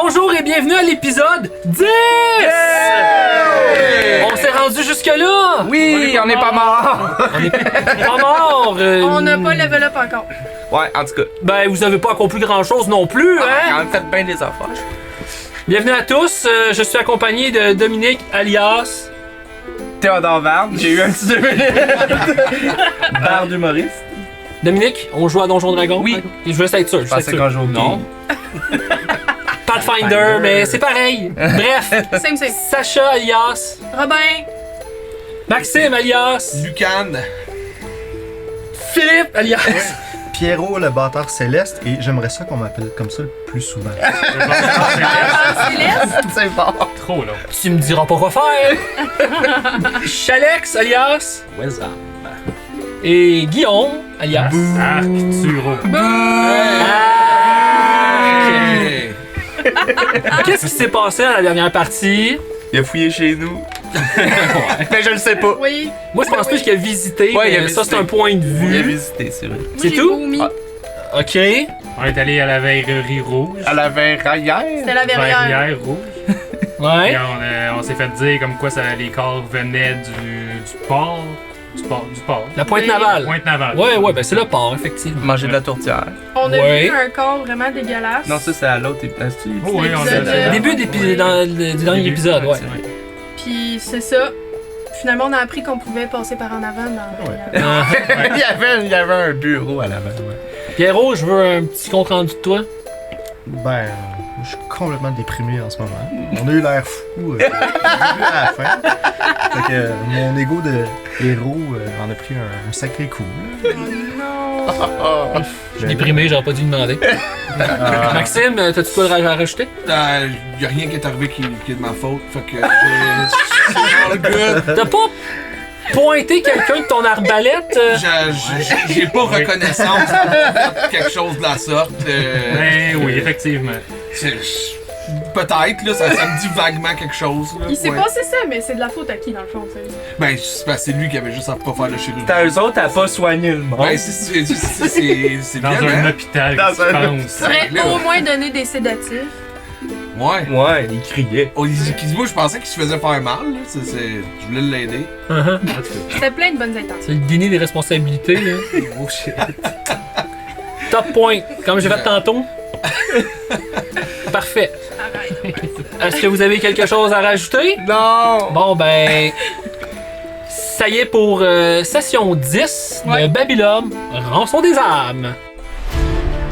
Bonjour et bienvenue à l'épisode 10! On s'est rendu jusque-là! Oui, on n'est pas mort! On n'est pas mort! On n'a pas level up encore. Ouais, en tout cas. Ben, vous avez pas accompli grand-chose non plus, On a hein? quand même fait bien des affaires. Bienvenue à tous, je suis accompagné de Dominique, alias... Théodore Varne, j'ai eu un petit 2 minutes. Barre d'humoriste. Dominique, on joue à Donjon Dragon? Oui. Je veux juste être sûr. Je pensais qu'on jouait au Non. Pathfinder, mais c'est pareil. Bref, Same. Sacha, alias... Robin, Maxime, alias... Lucan. Philippe, alias... Pierrot le bâtard céleste et j'aimerais ça qu'on m'appelle comme ça le plus souvent. Céleste, C'est fort. Trop là. Tu me diras pas quoi faire! Chalex, alias... Wesam. Et Guillaume, alias... Ah, Turo. Hey. Qu'est-ce qui s'est passé à la dernière partie? Il a fouillé chez nous. Mais je le sais pas. oui. Moi, je pense plus qu'il a visité, Ouais, il a mais ça, visité. c'est un point de Il a vue. visité, c'est vrai. Moi, C'est j'ai tout? vomi. Ah. OK. On est allé à la verrerie rouge. À la verrière. C'était la verrière. Verrière rouge. Ouais. Et on s'est fait dire comme quoi les corps venaient du port. Du port. La pointe Oui. navale. Pointe navale. Ouais, ben c'est le port, effectivement. Manger de la tourtière. On a Ouais. vu un corps vraiment dégueulasse. Non, ça c'est à l'autre épisode. Oh, oui, on L'épisode, a Début du dernier épisode, ouais. Puis c'est ça. Finalement, on a appris qu'on pouvait passer par en avant dans. Ah. il y avait un bureau à l'avant. Ouais. Pierrot, je veux un petit compte rendu de toi. Ben, je suis complètement déprimé en ce moment. On a eu l'air fou du début à la fin. Fait que mon ego de héros en a pris un sacré coup. Oh non. Je suis déprimé, j'aurais pas dû demander. Maxime, t'as-tu quoi à rajouter? Y a rien qui est arrivé qui est de ma faute. Fait que c'est all good. T'as pas pointé quelqu'un de ton arbalète? J'ai pas reconnaissance d'avoir fait quelque chose de la sorte. Ben oui, effectivement. Peut-être, là, ça me dit vaguement quelque chose. Là, Il s'est ouais. passé ça, mais c'est de la faute à qui dans le fond, ça? Ben, c'est parce que c'est lui qui avait juste à pas faire le chirurgie. T'as eux autres à pas soigner le monde. Ben, c'est Dans bien, un hein? hôpital, Dans tu un penses. Faudrait là. au moins donner des sédatifs. Ouais. Ouais, il criait. Oh, moi, je pensais qu'il se faisait faire mal. Là. Je voulais l'aider. Uh-huh. C'était plein de bonnes intentions. C'est le déni des responsabilités, là. Oh shit. Top point, comme j'ai fait tantôt. Parfait. Arrête. Est-ce que vous avez quelque chose à rajouter? Non! Bon, ben. Ça y est pour session 10 de Ouais. Babylone, Rançon des âmes.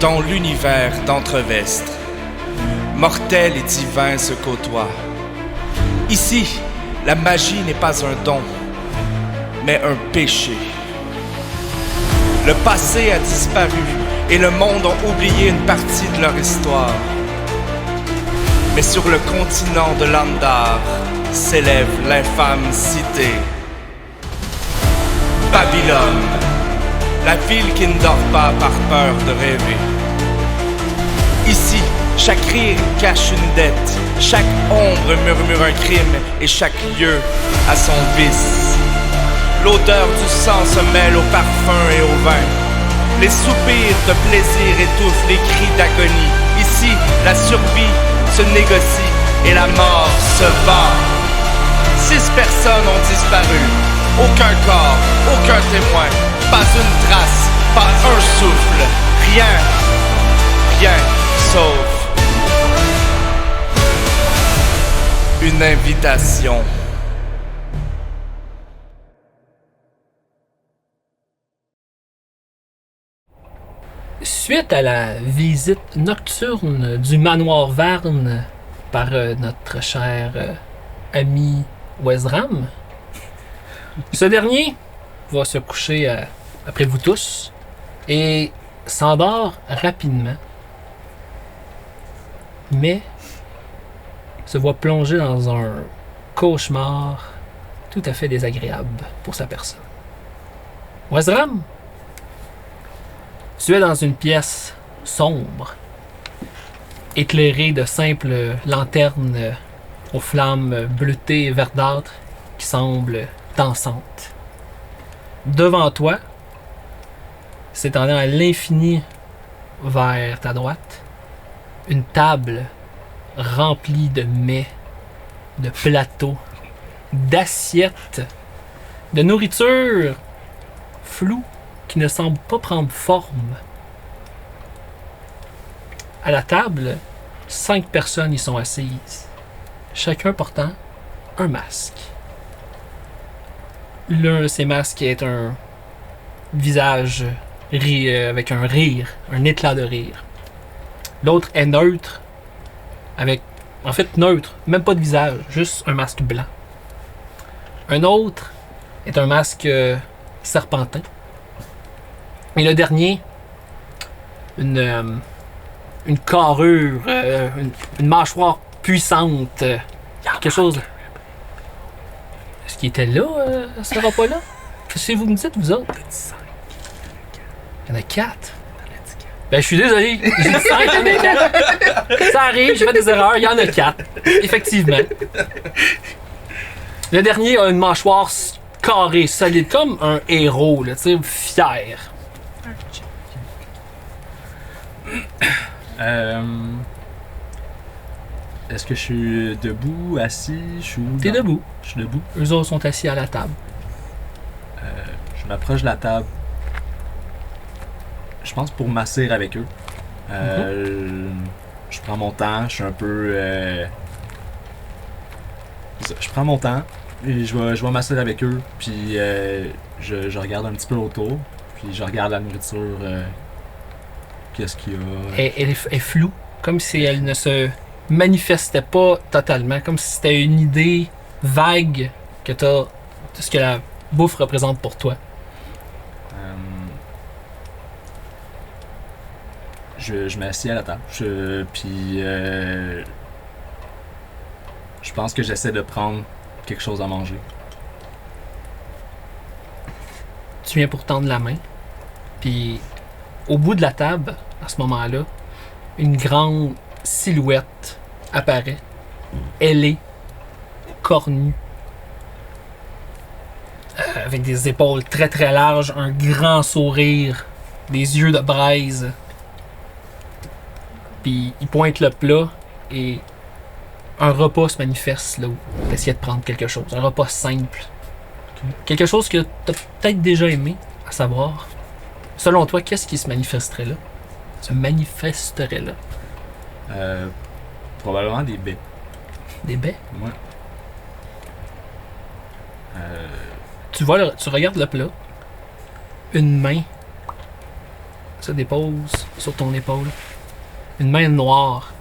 Dans l'univers d'Entrevestre, mortels et divins se côtoient. Ici, la magie n'est pas un don, mais un péché. Le passé a disparu et le monde a oublié une partie de leur histoire. Mais sur le continent de Landar s'élève l'infâme cité. Babylone, la ville qui ne dort pas par peur de rêver. Ici, chaque rire cache une dette, chaque ombre murmure un crime et chaque lieu a son vice. L'odeur du sang se mêle au parfum et au vin. Les soupirs de plaisir étouffent les cris d'agonie. Ici, la survie se négocie et la mort se bat. 6 personnes ont disparu. Aucun corps, aucun témoin, pas une trace, pas un souffle, rien sauf une invitation. Suite à la visite nocturne du manoir Varne par notre cher ami Wesram, ce dernier va se coucher après vous tous et s'endort rapidement, mais se voit plongé dans un cauchemar tout à fait désagréable pour sa personne. Wesram, tu es dans une pièce sombre, éclairée de simples lanternes aux flammes bleutées et verdâtres qui semblent dansantes. Devant toi, s'étendant à l'infini vers ta droite, une table rempli de mets, de plateaux, d'assiettes, de nourriture floue qui ne semble pas prendre forme. À la table, 5 personnes y sont assises, chacun portant un masque. L'un de ces masques est un visage avec un rire, un éclat de rire. L'autre est neutre, neutre, même pas de visage, juste un masque blanc. Un autre est un masque serpentin. Et le dernier, une carrure, une mâchoire puissante, quelque chose. Est-ce qu'il était là, ce repas-là? Qu'est-ce que vous me dites, vous autres? Il y en a 4. Ben, je suis désolé. J'ai dit 5, il y en a 4. Ça arrive, j'ai fait des erreurs, il y en a 4. Effectivement. Le dernier a une mâchoire carrée, solide, comme un héros, là, tu sais, fier. Est-ce que je suis debout, assis? Je suis où? T'es debout. Je suis debout. Eux autres sont assis à la table. Je m'approche de la table. Je pense pour m'asseoir avec eux. Je prends mon temps, je suis un peu... Je prends mon temps et je vais m'asseoir avec eux. Puis je regarde un petit peu autour. Puis je regarde la nourriture. Qu'est-ce qu'il y a? Elle est floue, comme si elle ne se manifestait pas totalement, comme si c'était une idée vague que t'as de ce que la bouffe représente pour toi. Je m'assieds à la table. Puis je pense que j'essaie de prendre quelque chose à manger. Tu viens pour tendre la main, puis au bout de la table, à ce moment-là, une grande silhouette apparaît, ailée, cornue, avec des épaules très très larges, un grand sourire, des yeux de braise. Puis il pointe le plat et un repas se manifeste là où tu essaies de prendre quelque chose. Un repas simple. Quelque chose que tu as peut-être déjà aimé, à savoir. Selon toi, qu'est-ce qui se manifesterait là? Se manifesterait là? Probablement des baies. Des baies? Ouais. Tu regardes le plat. Une main se dépose sur ton épaule. Une main noire,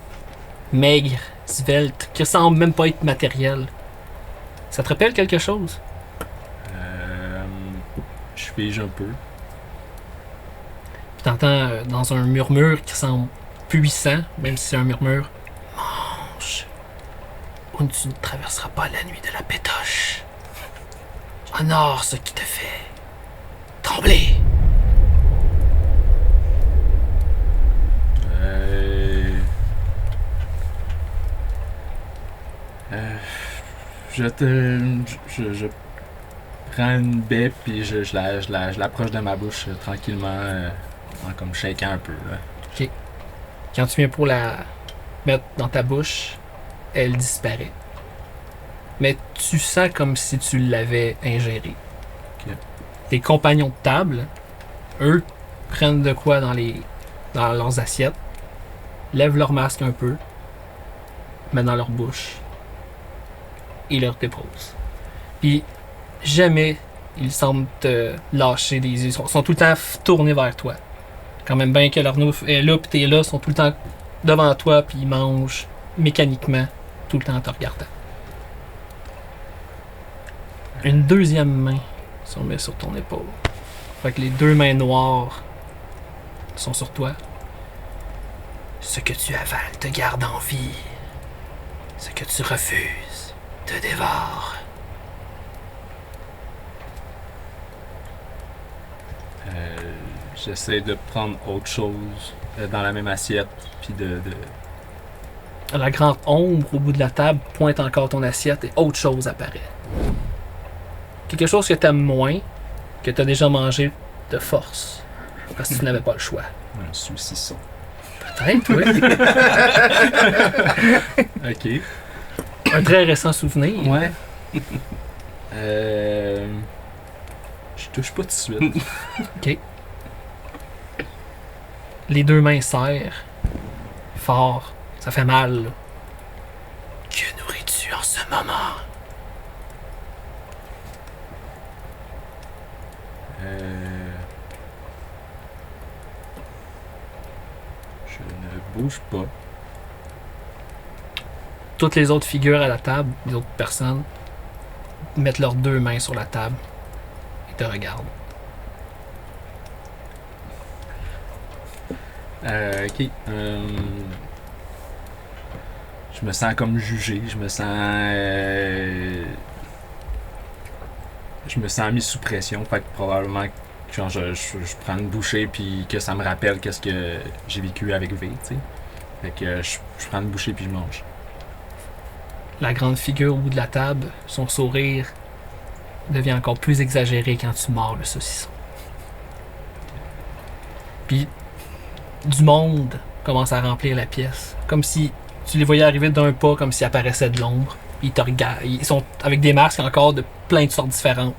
maigre, svelte, qui semble même pas être matérielle. Ça te rappelle quelque chose? Je fige un peu. Puis t'entends dans un murmure qui semble puissant, même si c'est un murmure. Mange, ou tu ne traverseras pas la nuit de la pétoche. Honore ce qui te fait trembler. Je prends une baie puis je l'approche de ma bouche tranquillement, en comme shaking un peu. Là. Ok. Quand tu viens pour la mettre dans ta bouche, elle disparaît. Mais tu sens comme si tu l'avais ingérée. Ok. Tes compagnons de table, eux, prennent de quoi dans leurs assiettes, lèvent leur masque un peu, mettent dans leur bouche et leur déposent. Puis jamais ils semblent te lâcher des yeux. Ils sont tout le temps tournés vers toi. Quand même bien que leur nouf est là pis t'es là, ils sont tout le temps devant toi puis ils mangent mécaniquement tout le temps en te regardant. Une deuxième main se met sur ton épaule. Fait que les deux mains noires sont sur toi. Ce que tu avales te garde en vie. Ce que tu refuses te dévore. J'essaie de prendre autre chose dans la même assiette, puis de... La grande ombre au bout de la table pointe encore ton assiette et autre chose apparaît. Quelque chose que t'aimes moins, que t'as déjà mangé de force, parce que tu n'avais pas le choix. Un saucisson. Peut-être, oui. Ok. Un très récent souvenir. Ouais. Je touche pas tout de suite. OK. Les deux mains serrent. Fort. Ça fait mal, là. Que nourris-tu en ce moment? Je ne bouge pas. Toutes les autres figures à la table, les autres personnes, mettent leurs deux mains sur la table et te regardent. Ok. Je me sens comme jugé. Je me sens mis sous pression. Fait que probablement que genre, je prends une bouchée puis que ça me rappelle qu'est-ce que j'ai vécu avec V, tu sais. Fait que je prends une bouchée puis je mange. La grande figure au bout de la table, son sourire devient encore plus exagéré quand tu mords le saucisson. Puis, du monde commence à remplir la pièce. Comme si tu les voyais arriver d'un pas, comme s'ils apparaissaient de l'ombre. Ils te regardent. Ils sont avec des masques encore de plein de sortes différentes.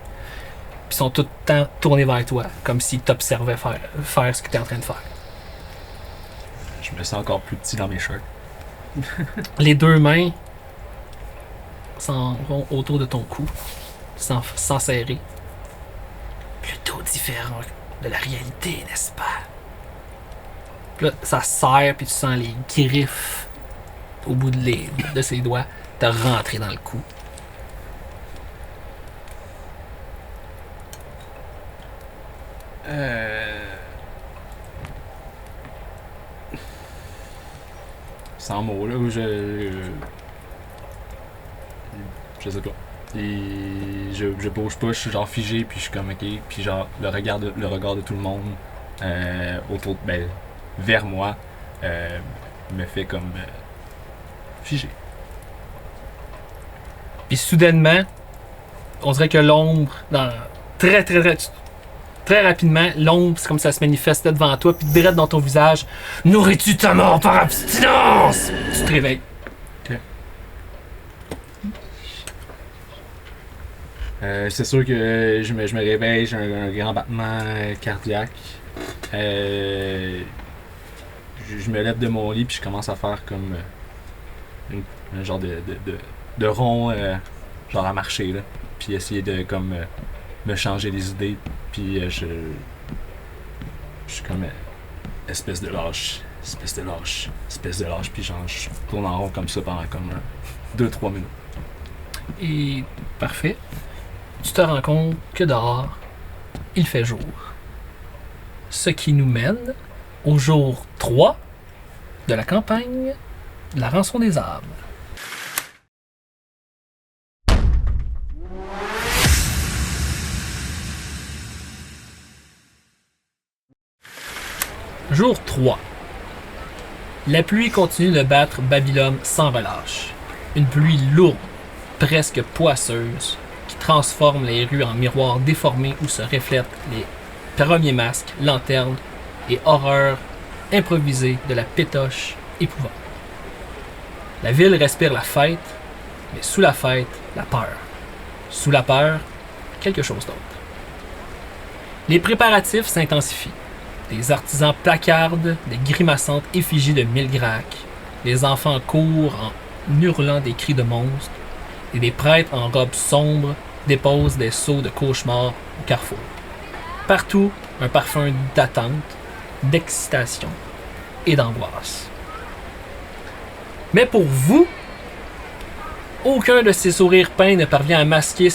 Puis ils sont tout le temps tournés vers toi, comme s'ils t'observaient faire ce que tu es en train de faire. Je me sens encore plus petit dans mes shirts. Les deux mains s'en vont autour de ton cou, sans serrer. Plutôt différent de la réalité, n'est-ce pas? Puis là, ça serre, puis tu sens les griffes au bout de ses doigts te rentrer dans le cou. Sans mots, là, où je sais pas. Et je bouge pas, je suis genre figé, puis je suis comme ok, puis genre le regard de tout le monde autour, vers moi me fait comme figé. Puis soudainement, on dirait que l'ombre, très rapidement, l'ombre, c'est comme ça se manifestait devant toi, puis direct dans ton visage, nourris-tu ta mort par abstinence? Tu te réveilles. Ok. C'est sûr que je me réveille, j'ai un grand battement cardiaque. Je me lève de mon lit, puis je commence à faire comme un genre de rond, genre à marcher, là. Puis essayer de comme me changer les idées, puis je suis comme espèce de lâche, puis genre je tourne en rond comme ça pendant comme 2-3 minutes. Et parfait. Tu te rends compte que dehors, il fait jour. Ce qui nous mène au jour 3 de la campagne de la rançon des âmes. Jour 3. La pluie continue de battre Babylone sans relâche. Une pluie lourde, presque poisseuse, qui transforme les rues en miroirs déformés où se reflètent les premiers masques, lanternes et horreurs improvisées de la pétoche épouvante. La ville respire la fête, mais sous la fête, la peur. Sous la peur, quelque chose d'autre. Les préparatifs s'intensifient. Des artisans placardent des grimaçantes effigies de Milgrac. Les enfants courent en hurlant des cris de monstres. Et des prêtres en robes sombres déposent des seaux de cauchemar au carrefour. Partout, un parfum d'attente, d'excitation et d'angoisse. Mais pour vous, aucun de ces sourires peints ne parvient à masquer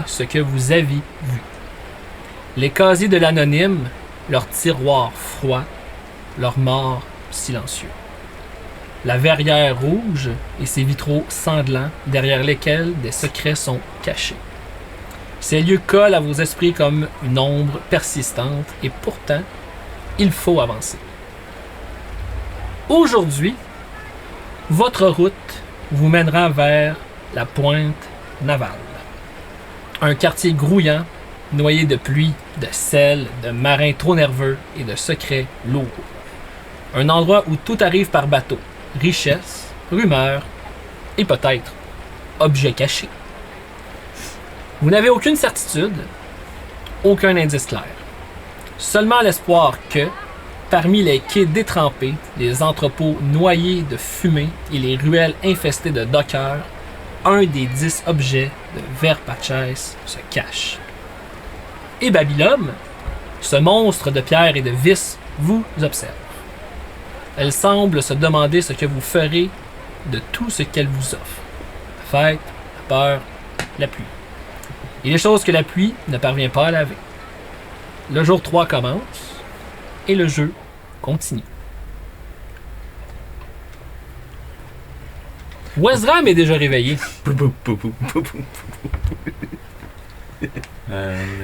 ce que vous avez vu. Les casiers de l'anonyme, leurs tiroirs froids, leurs morts silencieux. La verrière rouge et ses vitraux sanglants derrière lesquels des secrets sont cachés. Ces lieux collent à vos esprits comme une ombre persistante et pourtant, il faut avancer. Aujourd'hui, votre route vous mènera vers la pointe navale. Un quartier grouillant noyé de pluie, de sel, de marins trop nerveux et de secrets lourds. Un endroit où tout arrive par bateau. Richesse, rumeurs et peut-être objets cachés. Vous n'avez aucune certitude, aucun indice clair. Seulement l'espoir que, parmi les quais détrempés, les entrepôts noyés de fumée et les ruelles infestées de dockers, un des 10 objets de Verpatchès se cache. Et Babylone, ce monstre de pierre et de vis, vous observe. Elle semble se demander ce que vous ferez de tout ce qu'elle vous offre. La fête, la peur, la pluie. Et les choses que la pluie ne parvient pas à laver. Le jour 3 commence et le jeu continue. Wezram est déjà réveillé.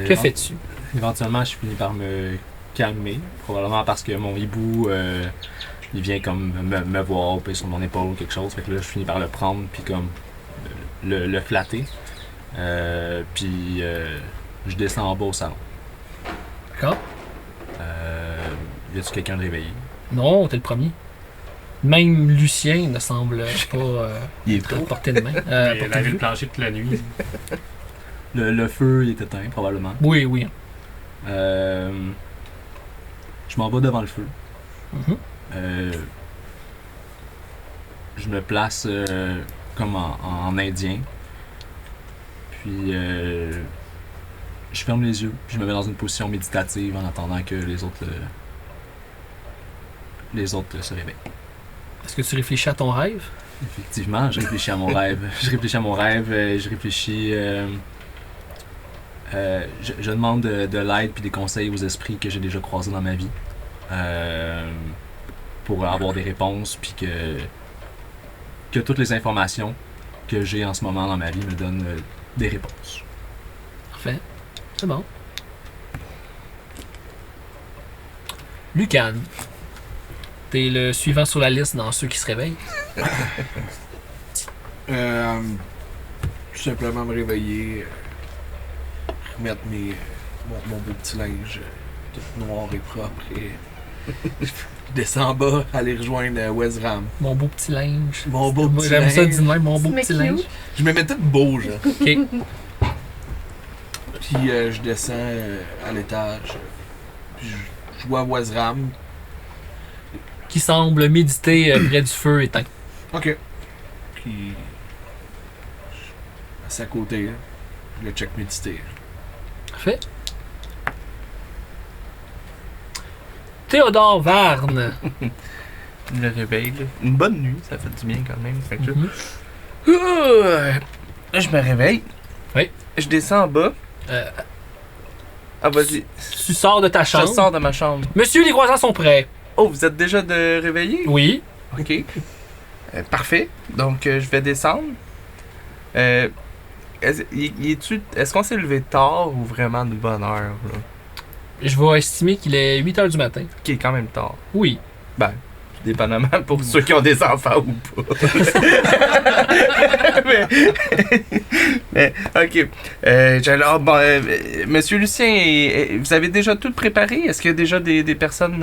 Que fais-tu? Éventuellement, je finis par me calmer. Probablement parce que mon hibou, il vient comme me voir, puis sur mon épaule ou quelque chose. Fait que là, je finis par le prendre, puis comme le flatter. Puis je descends en bas au salon. D'accord? Y a-tu quelqu'un de réveillé? Non, t'es le premier. Même Lucien ne semble pas Il est tôt. porter de main. Il a porter de lavé vue. le plancher toute la nuit. Le feu il est éteint, probablement. Oui, oui. Je m'en vais devant le feu. Mhm. Je me place comme en indien. Puis je ferme les yeux. Puis je me mets dans une position méditative en attendant que les autres se réveillent. Est-ce que tu réfléchis à ton rêve? Effectivement, je réfléchis à mon rêve. Je réfléchis à mon rêve. Je réfléchis. Je demande de l'aide puis des conseils aux esprits que j'ai déjà croisés dans ma vie. Pour avoir des réponses puis que toutes les informations que j'ai en ce moment dans ma vie me donnent des réponses. Parfait. C'est bon. Lucan. T'es le suivant sur la liste dans ceux qui se réveillent. Tout simplement me réveiller, remettre mon beau petit linge tout noir et propre et je descends en bas, aller rejoindre Wezram. Mon beau petit linge. Mon beau Moi, petit j'aime ça linge. du même, mon beau Mais petit cute. linge. Je me mets tout beau, genre. OK. Puis je descends à l'étage. Puis je vois Wezram. Qui semble méditer près du feu éteint. OK. Puis à sa côté, là, je le check méditer. Parfait. Théodore Varne. Le réveil, là. Une bonne nuit, ça fait du bien quand même. Fait que là, Mhm. là, je me réveille. Oui. Je descends en bas. Ah, vas-y. Tu sors de ta Je chambre. sors de ma chambre. Monsieur, les croissants sont prêts. Oh, vous êtes déjà de réveillé? Oui. Ok. Parfait. Donc, je vais descendre. Est-ce qu'on s'est levé tard ou vraiment de bonne heure? Là? Je vais estimer qu'il est 8 h du matin. Qui est quand même tard. Oui. Dépendamment pour ceux qui ont des enfants ou pas. mais, ok. Monsieur Lucien, vous avez déjà tout préparé? Est-ce qu'il y a déjà des personnes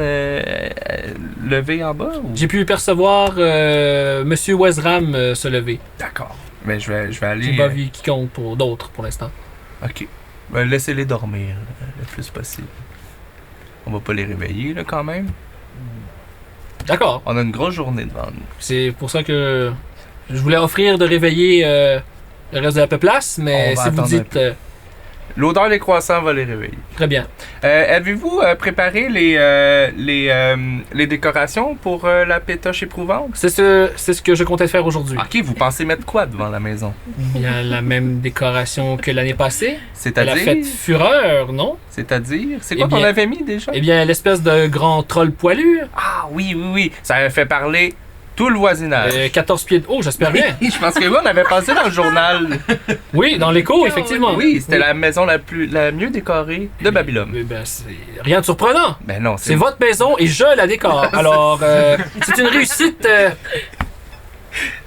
levées en bas? Ou? J'ai pu percevoir Monsieur Wezram se lever. D'accord. Mais je vais J'ai aller. pas vu quiconque pour d'autres pour l'instant. Ok. Laissez-les dormir le plus possible. On va pas les réveiller là quand même. D'accord. On a une grosse journée devant nous. C'est pour ça que je voulais offrir de réveiller le reste de la peuplace, mais On va si vous attendre dites... L'odeur des croissants va les réveiller. très bien. Avez-vous préparé les décorations pour la pétoche éprouvante? C'est ce que je comptais faire aujourd'hui. Ok, vous pensez mettre quoi devant la maison? Bien la même décoration que l'année passée. Elle a fait C'est-à-dire? Fureur, non? C'est-à-dire? C'est Eh quoi qu'on bien- avait mis déjà? Eh bien, l'espèce de grand troll poilu. Ah oui. Ça avait fait parler tout le voisinage. 14 pieds de haut, j'espère bien. Je pense que oui, on avait passé dans le journal. Oui, dans l'écho, effectivement. Oui, c'était la maison la mieux décorée de Babylone. Eh ben, c'est rien de surprenant. Ben non, C'est votre maison et je la décore. Alors, c'est une réussite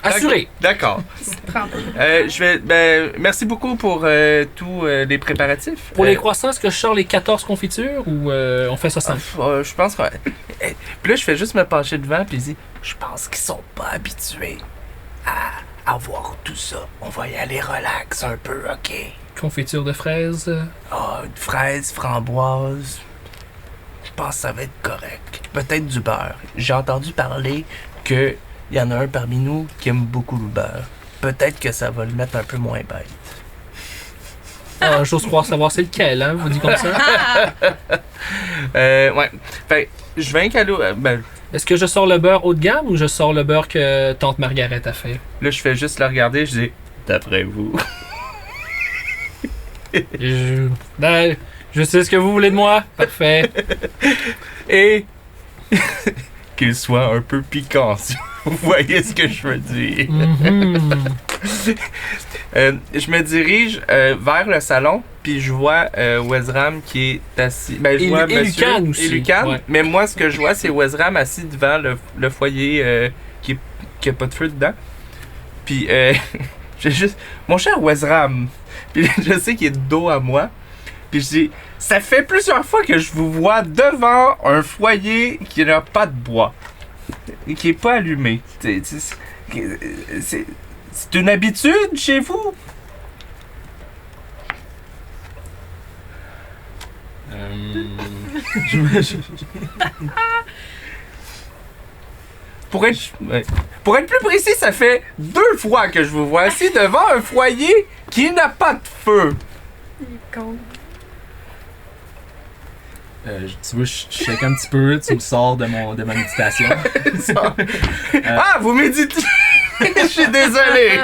Assuré. D'accord. Prends pas. Merci beaucoup pour tous les préparatifs. Pour les croissants, est-ce que je sors les 14 confitures ou on fait ça simple? Je pense que... Puis là, je fais juste me pencher devant puis je dis, je pense qu'ils sont pas habitués à voir tout ça. On va y aller relax un peu, OK? Confiture de fraises. Une fraise, framboise. Je pense que ça va être correct. Peut-être du beurre. J'ai entendu parler que y en a un parmi nous qui aime beaucoup le beurre. Peut-être que ça va le mettre un peu moins bête. J'ose croire savoir c'est lequel, hein? Vous dites comme ça? Ouais. Fait je vais aller Est-ce que je sors le beurre haut de gamme ou je sors le beurre que Tante Margaret a fait? là, je fais juste la regarder, je dis, d'après vous. Je sais ce que vous voulez de moi. Parfait. Et qu'il soit un peu piquant, si vous voyez ce que je veux dire. Mhm. Je me dirige vers le salon, puis je vois Wezram qui est assis. Ben, je Et vois Lu- et monsieur Lucan aussi. et Lucan, Ouais. mais moi, ce que je vois, c'est Wezram assis devant le foyer qui a pas de feu dedans. Puis, j'ai juste... Mon cher Wezram, puis je sais qu'il est de dos à moi, puis je dis, ça fait plusieurs fois que je vous vois devant un foyer qui n'a pas de bois, et qui est pas allumé. C'est une habitude chez vous? Pour être plus précis, ça fait 2 fois que je vous vois assis devant un foyer qui n'a pas de feu. Il est con. Tu vois, je shake un petit peu, tu me sors de ma méditation. Ah, vous méditez! Je suis désolé!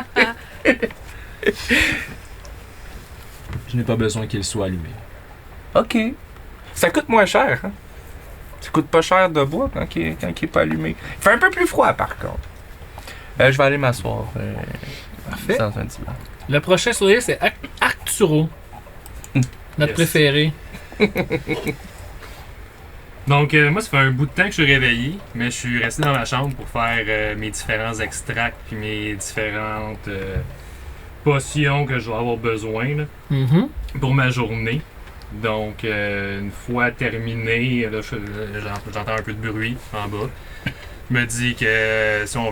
Je n'ai pas besoin qu'il soit allumé. Ok. Ça coûte moins cher, hein? Ça coûte pas cher de bois quand il est pas allumé. Il fait un peu plus froid, par contre. Je vais aller m'asseoir. Parfait. Dans un divan. Le prochain sourire, c'est Arcturo. Notre Yes. préféré. Donc, moi, ça fait un bout de temps que je suis réveillé, mais je suis resté dans ma chambre pour faire mes différents extracts puis mes différentes potions que je vais avoir besoin là, Mhm. pour ma journée. Donc, une fois terminé, là, j'entends un peu de bruit en bas. Je me dis que si on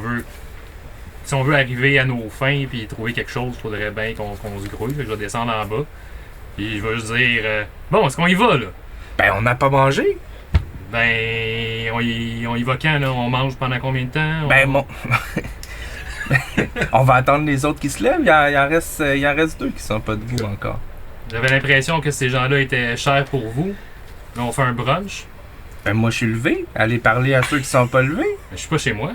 veut arriver à nos fins puis trouver quelque chose, il faudrait bien qu'on se grouille. Fait que je vais descendre en bas. Puis je vais juste dire bon, est-ce qu'on y va là? Ben, on n'a pas mangé. Ben, on y va quand, là? On mange pendant combien de temps? Ben, on va attendre les autres qui se lèvent. Il en reste 2 qui sont pas debout encore. J'avais l'impression que ces gens-là étaient chers pour vous. Là, on fait un brunch. Ben, moi, je suis levé. Allez parler à ceux qui sont pas levés. Ben, je suis pas chez moi.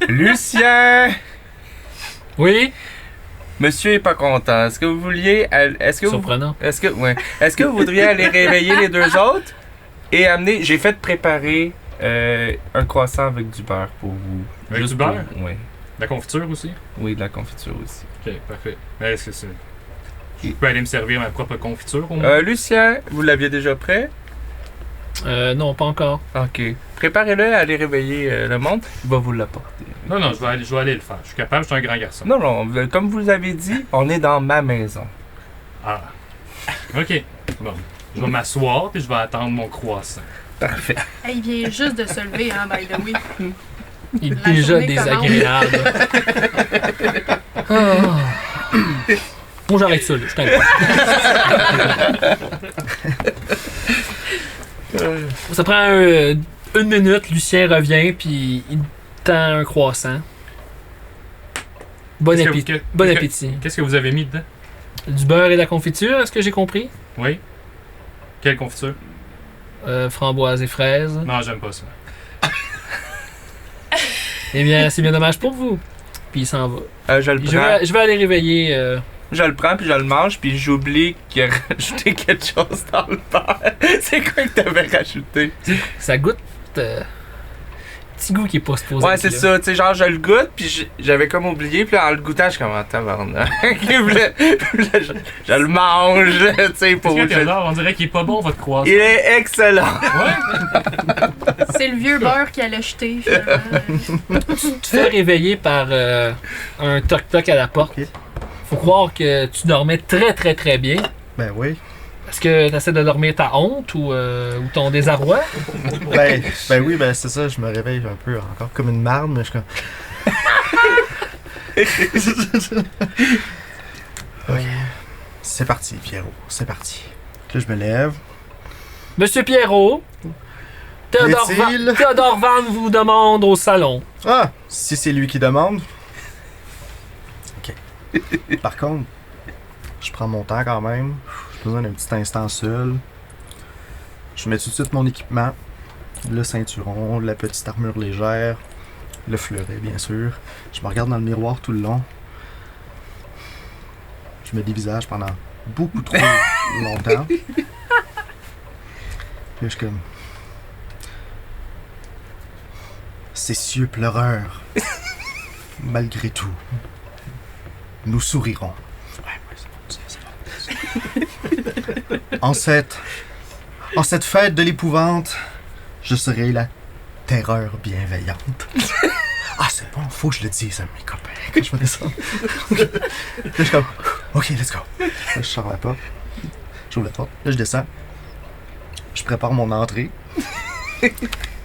Lucien! Oui? Monsieur est pas content. Est-ce que vous vouliez... Est-ce que vous... Surprenant. Est-ce que vous voudriez aller réveiller les 2 autres et amener... J'ai fait préparer un croissant avec du beurre pour vous. Avec du beurre? Oui. La confiture aussi? Oui, de la confiture aussi. Ok, parfait. Ben, est-ce que c'est... Je peux aller me servir ma propre confiture au moins? Lucien, vous l'aviez déjà prêt? Non, pas encore. Ok. Préparez-le à aller réveiller le monde. Il va vous l'apporter. Non, je vais aller le faire. Je suis capable, je suis un grand garçon. Non, comme vous l'avez dit, on est dans ma maison. Ah. Ok. Bon. Je vais m'asseoir puis je vais attendre mon croissant. Parfait. Hey, il vient juste de se lever, hein, by the way. Il est La déjà journée désagréable. Ah. Bon, j'arrête ça, là. Je t'aime pas. Ça prend une minute, Lucien revient, puis il tend un croissant. Bon, Qu'est-ce que appétit. vous- Bon qu'est-ce que- appétit. Qu'est-ce que vous avez mis dedans? Du beurre et de la confiture, est-ce que j'ai compris? Oui? Quelle confiture? Framboise et fraises. Non, j'aime pas ça. Eh bien, c'est bien dommage pour vous. Puis il s'en va. Je le prends. Je vais aller réveiller. Je le prends, puis je le mange, puis j'oublie qu'il a rajouté quelque chose dans le beurre. C'est quoi que t'avais rajouté? Ça goûte. Petit goût qui est pas supposé. Ouais, être c'est là. ça. Tu sais, genre, je le goûte, puis j'avais comme oublié, puis en le goûtant, je suis comme, tabarnak. Je le mange, tu sais, pour... Qu'est-ce que t'as là? On dirait qu'il est pas bon, votre croissant. Il est excellent. Ouais? C'est le vieux beurre qui allait jeter, finalement. Tu te fais réveiller par un toc-toc à la porte. Ok. Faut croire que tu dormais très très très bien. Ben oui. Est-ce que tu essaies de dormir ta honte ou ton désarroi? Ben oui, ben c'est ça, je me réveille un peu encore comme une marde, mais je suis comme. Ok. C'est parti, Pierrot, c'est parti. Là, je me lève. Monsieur Pierrot, Est-il? Théodore Van vous demande au salon. Ah, si c'est lui qui demande. Ok. Par contre, je prends mon temps quand même. J'ai besoin d'un petit instant seul. Je mets tout de suite mon équipement. Le ceinturon, la petite armure légère, le fleuret bien sûr. Je me regarde dans le miroir tout le long. Je me dévisage pendant beaucoup trop longtemps. Puis je suis comme... Ces cieux pleureurs, malgré tout, nous sourirons. En cette fête de l'épouvante, je serai la terreur bienveillante. Ah, c'est bon, faut que je le dise à mes copains quand je vais descendre. Là, je suis comme, ok, let's go. Là, je sors la porte, j'ouvre la porte, là, je descends, je prépare mon entrée.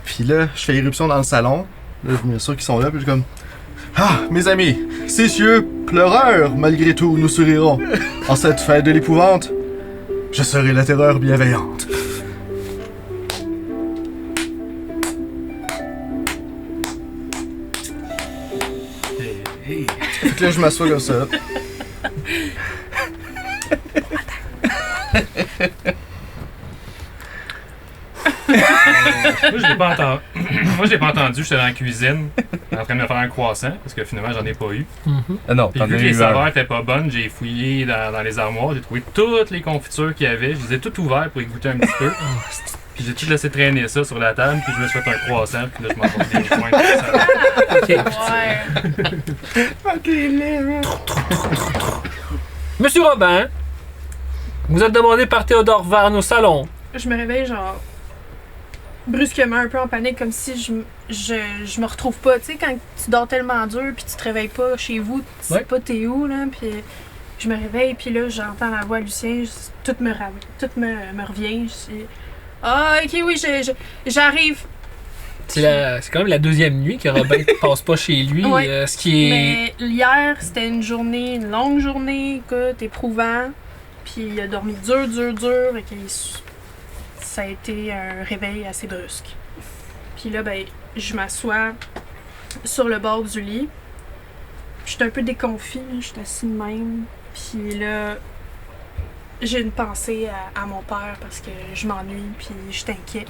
Puis là, je fais irruption dans le salon. Là, bien sûr qu'ils sont là, puis je suis comme, ah, mes amis, ces cieux pleureurs, malgré tout, nous sourirons. En cette fête de l'épouvante, je serai la terreur bienveillante. Fait que là, je m'assois comme ça. Moi, je l'ai pas entendu. Moi, je l'ai pas entendu. J'étais dans la cuisine en train de me faire un croissant parce que finalement, j'en ai pas eu. Non, Puis t'en vu as que les eu un. saveurs étaient pas bonnes, j'ai fouillé dans les armoires, j'ai trouvé toutes les confitures qu'il y avait. Je les ai toutes ouvertes pour y goûter un petit peu. Puis j'ai tout laissé traîner ça sur la table, puis je me suis fait un croissant, puis là, je m'en vais des points de ça. Ouais. Monsieur Robin, vous êtes demandé par Théodore Van au salon. Je me réveille, genre, brusquement, un peu en panique, comme si je me retrouve pas. Tu sais, quand tu dors tellement dur, puis tu te réveilles pas chez vous, tu sais Ouais. pas t'es où, là, puis je me réveille, puis là, j'entends la voix de Lucien, tout me revient. Je dis, ah, ok, oui, j'arrive. C'est quand même la deuxième nuit que Robin passe pas chez lui. Ouais. Ce qui est. Mais hier, c'était une longue journée, écoute, éprouvant. Puis il a dormi dur, et ça a été un réveil assez brusque. Puis là, ben, je m'assois sur le bord du lit. J'étais un peu déconfit, j'étais assis de même. Puis là, j'ai une pensée à mon père parce que je m'ennuie, puis je suis inquiet.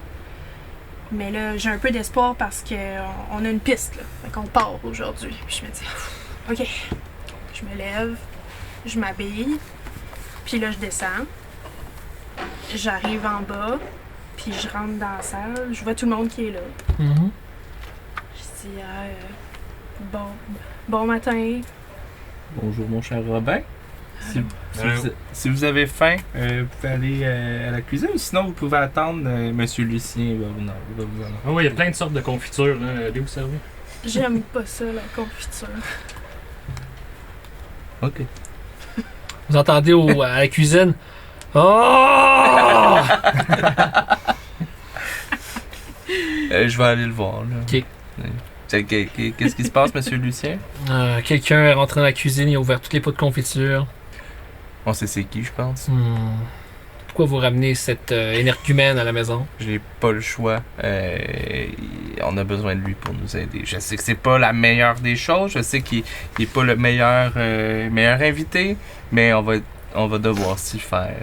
Mais là, j'ai un peu d'espoir parce qu'on a une piste, là. Fait qu'on part aujourd'hui. Puis je me dis, ok, je me lève, je m'habille, puis là, je descends. J'arrive en bas, puis je rentre dans la salle, je vois tout le monde qui est là. Mhm. Je dis, bon matin. Bonjour, mon cher Robin. Allô. Si vous avez faim, vous pouvez aller à la cuisine ou sinon vous pouvez attendre. Monsieur Lucien va vous en. Ah oui, il y a plein de sortes de confitures. Allez vous servir. J'aime pas ça, la confiture. Ok. Vous entendez à la cuisine. Oh! Je vais aller le voir. Là. Ok. Qu'est-ce qui se passe, monsieur Lucien? Quelqu'un est rentré dans la cuisine, il a ouvert toutes les pots de confiture. On sait c'est qui, je pense. Pourquoi vous ramenez cette énergumène à la maison? J'ai pas le choix. On a besoin de lui pour nous aider. Je sais que c'est pas la meilleure des choses. Je sais qu'il est pas le meilleur invité, mais on va devoir s'y faire.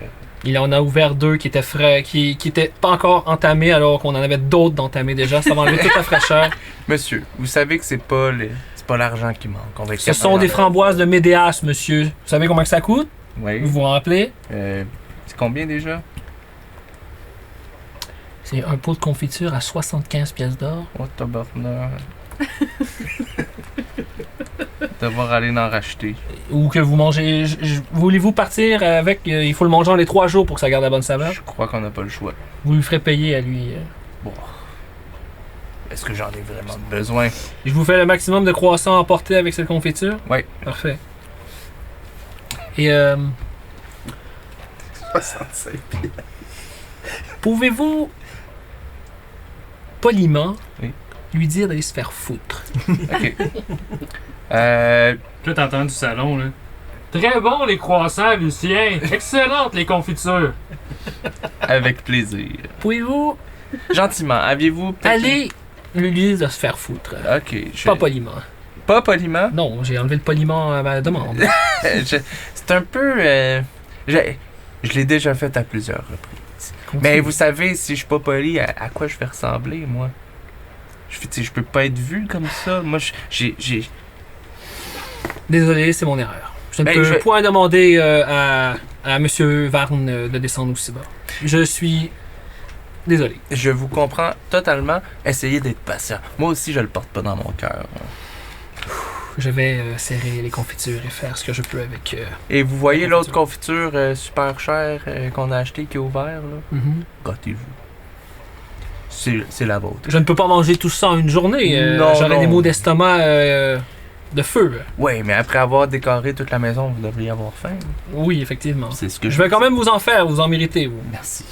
Il en a ouvert 2 qui étaient frais, qui étaient pas encore entamés alors qu'on en avait d'autres d'entamés déjà. Ça va enlever toute la fraîcheur. Monsieur, vous savez que c'est pas l'argent qui manque. On va être Ce capable sont des d'en- framboises de Médéas, monsieur. Vous savez combien que ça coûte? Oui. Vous vous rappelez? C'est combien déjà? C'est un pot de confiture à 75 pièces d'or. Oh, tabarnak. Devoir aller en racheter. Ou que vous mangez... Voulez-vous partir avec... il faut le manger en les 3 jours pour que ça garde la bonne saveur. Je crois qu'on n'a pas le choix. Vous lui ferez payer à lui. Bon. est-ce que j'en ai vraiment besoin? Je vous fais le maximum de croissants à emporter avec cette confiture? Oui. Parfait. Et 65 pieds. pouvez-vous poliment Oui. lui dire d'aller se faire foutre? Ok. Puis là, t'entends du salon, là. Très bon les croissants, Lucien. Excellentes les confitures. Avec plaisir. Pouvez-vous Gentiment, aviez-vous peut-être... aller lui dire de se faire foutre? Ok. Pas poliment. Pas poliment? Non, j'ai enlevé le poliment à ma demande. C'est un peu... je l'ai déjà fait à plusieurs reprises. Mais vous savez, si je suis pas poli, à quoi je vais ressembler, moi? Je peux pas être vu comme ça. Moi, j'ai... Désolé, c'est mon erreur. Je ne Ben, peux je vais- point demander à M. Varn de descendre aussi bas. Je suis désolé. Je vous comprends totalement. Essayez d'être patient. Moi aussi, je le porte pas dans mon cœur. Je vais serrer les confitures et faire ce que je peux avec... Et vous voyez La l'autre confiture. confiture super chère qu'on a acheté qui est ouvert, là? Mhm. Gâtez-vous. C'est la vôtre. Je ne peux pas manger tout ça en une journée. Non, J'aurais non. des maux d'estomac de feu. Ouais, mais après avoir décoré toute la maison, vous devriez avoir faim. Oui, effectivement. C'est ce que Je vais quand même vous en faire, vous en méritez, vous. Merci.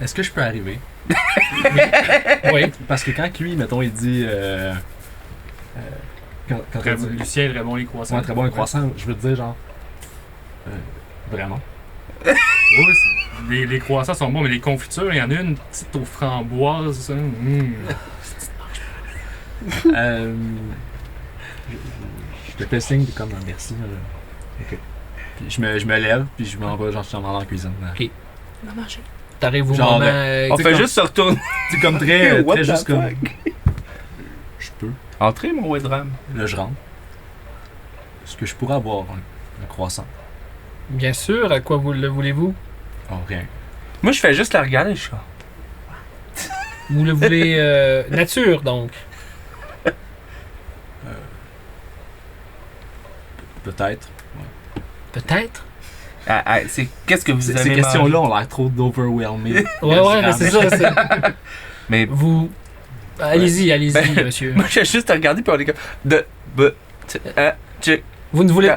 Est-ce que je peux arriver? Oui. Parce que quand lui, mettons, il dit. Quand Très, il dit. Lucien est très bon les croissants. Ouais, très bon, un croissant, je veux te dire, genre. Vraiment. Oui, les croissants sont bons, mais les confitures, il y en a une petite aux framboises. Ça. Je te fais signe comme un merci. Là. Ok. Puis je me lève, puis je m'en vais, genre, je m'en vais dans la cuisine. Ok. On va manger. T'arrives au Genre, moment... On t'sais, fait comme- juste se retourner. C'est comme très, What très the juste comme. fuck? Je peux. Entrez, mon Wedram. Là, je rentre. Est-ce que je pourrais avoir un croissant? Bien sûr, à quoi le voulez-vous? Oh, rien. Moi, je fais juste la regarder, je suis comme, Vous le voulez nature, donc. Peut-être. Peut-être. qu'est-ce que vous Ces avez questions-là ont l'air trop d'overwhelming. Ouais, mais c'est ça. Mais Vous... Allez-y, Ben, monsieur. moi, j'ai juste à regarder, puis on est comme... Vous ne voulez...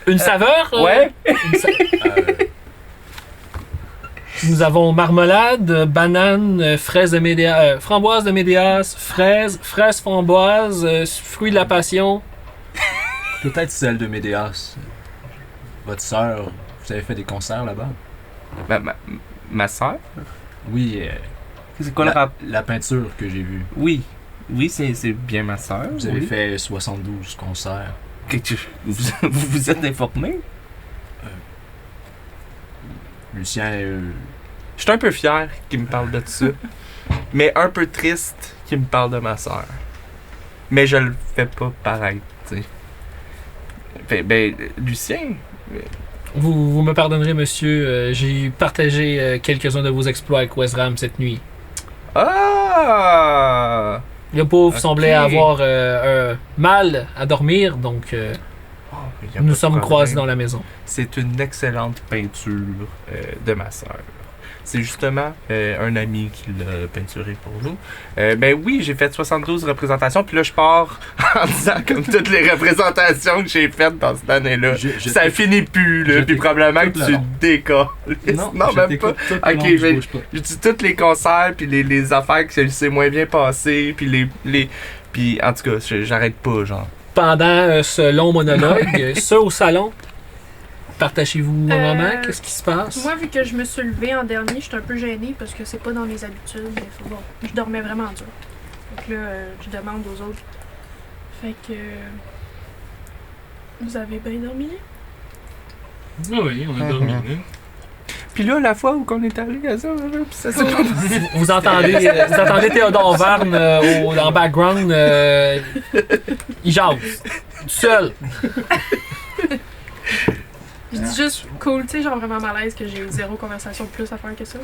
Une saveur? Ouais. Une sa- Nous avons marmelade, banane, fraises de Médéas, framboise de Médéas, fraises framboises, fruits de la passion. Peut-être celle de Médéas. Votre sœur, vous avez fait des concerts là-bas? Ma soeur? Oui, C'est quoi le rap? la peinture que j'ai vue. Oui. Oui, c'est bien ma soeur. Vous avez fait 72 concerts. Vous êtes informé? Lucien, Je suis un peu fier qu'il me parle de ça. Mais un peu triste qu'il me parle de ma soeur. Mais je le fais pas pareil, tu sais. Ben, Lucien... Vous me pardonnerez, monsieur, j'ai partagé quelques-uns de vos exploits avec Wesram cette nuit. Ah! Le pauvre Ok. semblait avoir un mal à dormir, donc nous sommes croisés dans la maison. C'est une excellente peinture de ma sœur. C'est justement un ami qui l'a peinturé pour nous. Ben oui, j'ai fait 72 représentations, puis là je pars en disant comme toutes les représentations que j'ai faites dans cette année-là. Ça finit plus, là, je puis probablement t'écoute que tu le long. décolles. Non, je même pas. t'écoute tout le Ok, long, je mais- bouge pas. Je dis tous les concerts, puis les affaires que c'est moins bien passé, puis puis en tout cas, j'arrête pas, genre. Pendant ce long monologue, ceux au salon, partagez-vous un moment, qu'est-ce qui se passe? Moi, vu que je me suis levée en dernier, je suis un peu gênée parce que c'est pas dans mes habitudes. Mais bon, je dormais vraiment dur. Donc là, je demande aux autres. Fait que. Vous avez bien dormi? Oui, on a dormi. Hein. Puis là, la fois où on est allé à ça, puis ça s'est pas passé. Vous entendez Théodore Varn dans le background, il jase, tout seul. Je dis juste cool, tu sais, genre vraiment malaise que j'ai eu 0 conversation de plus à faire que ça.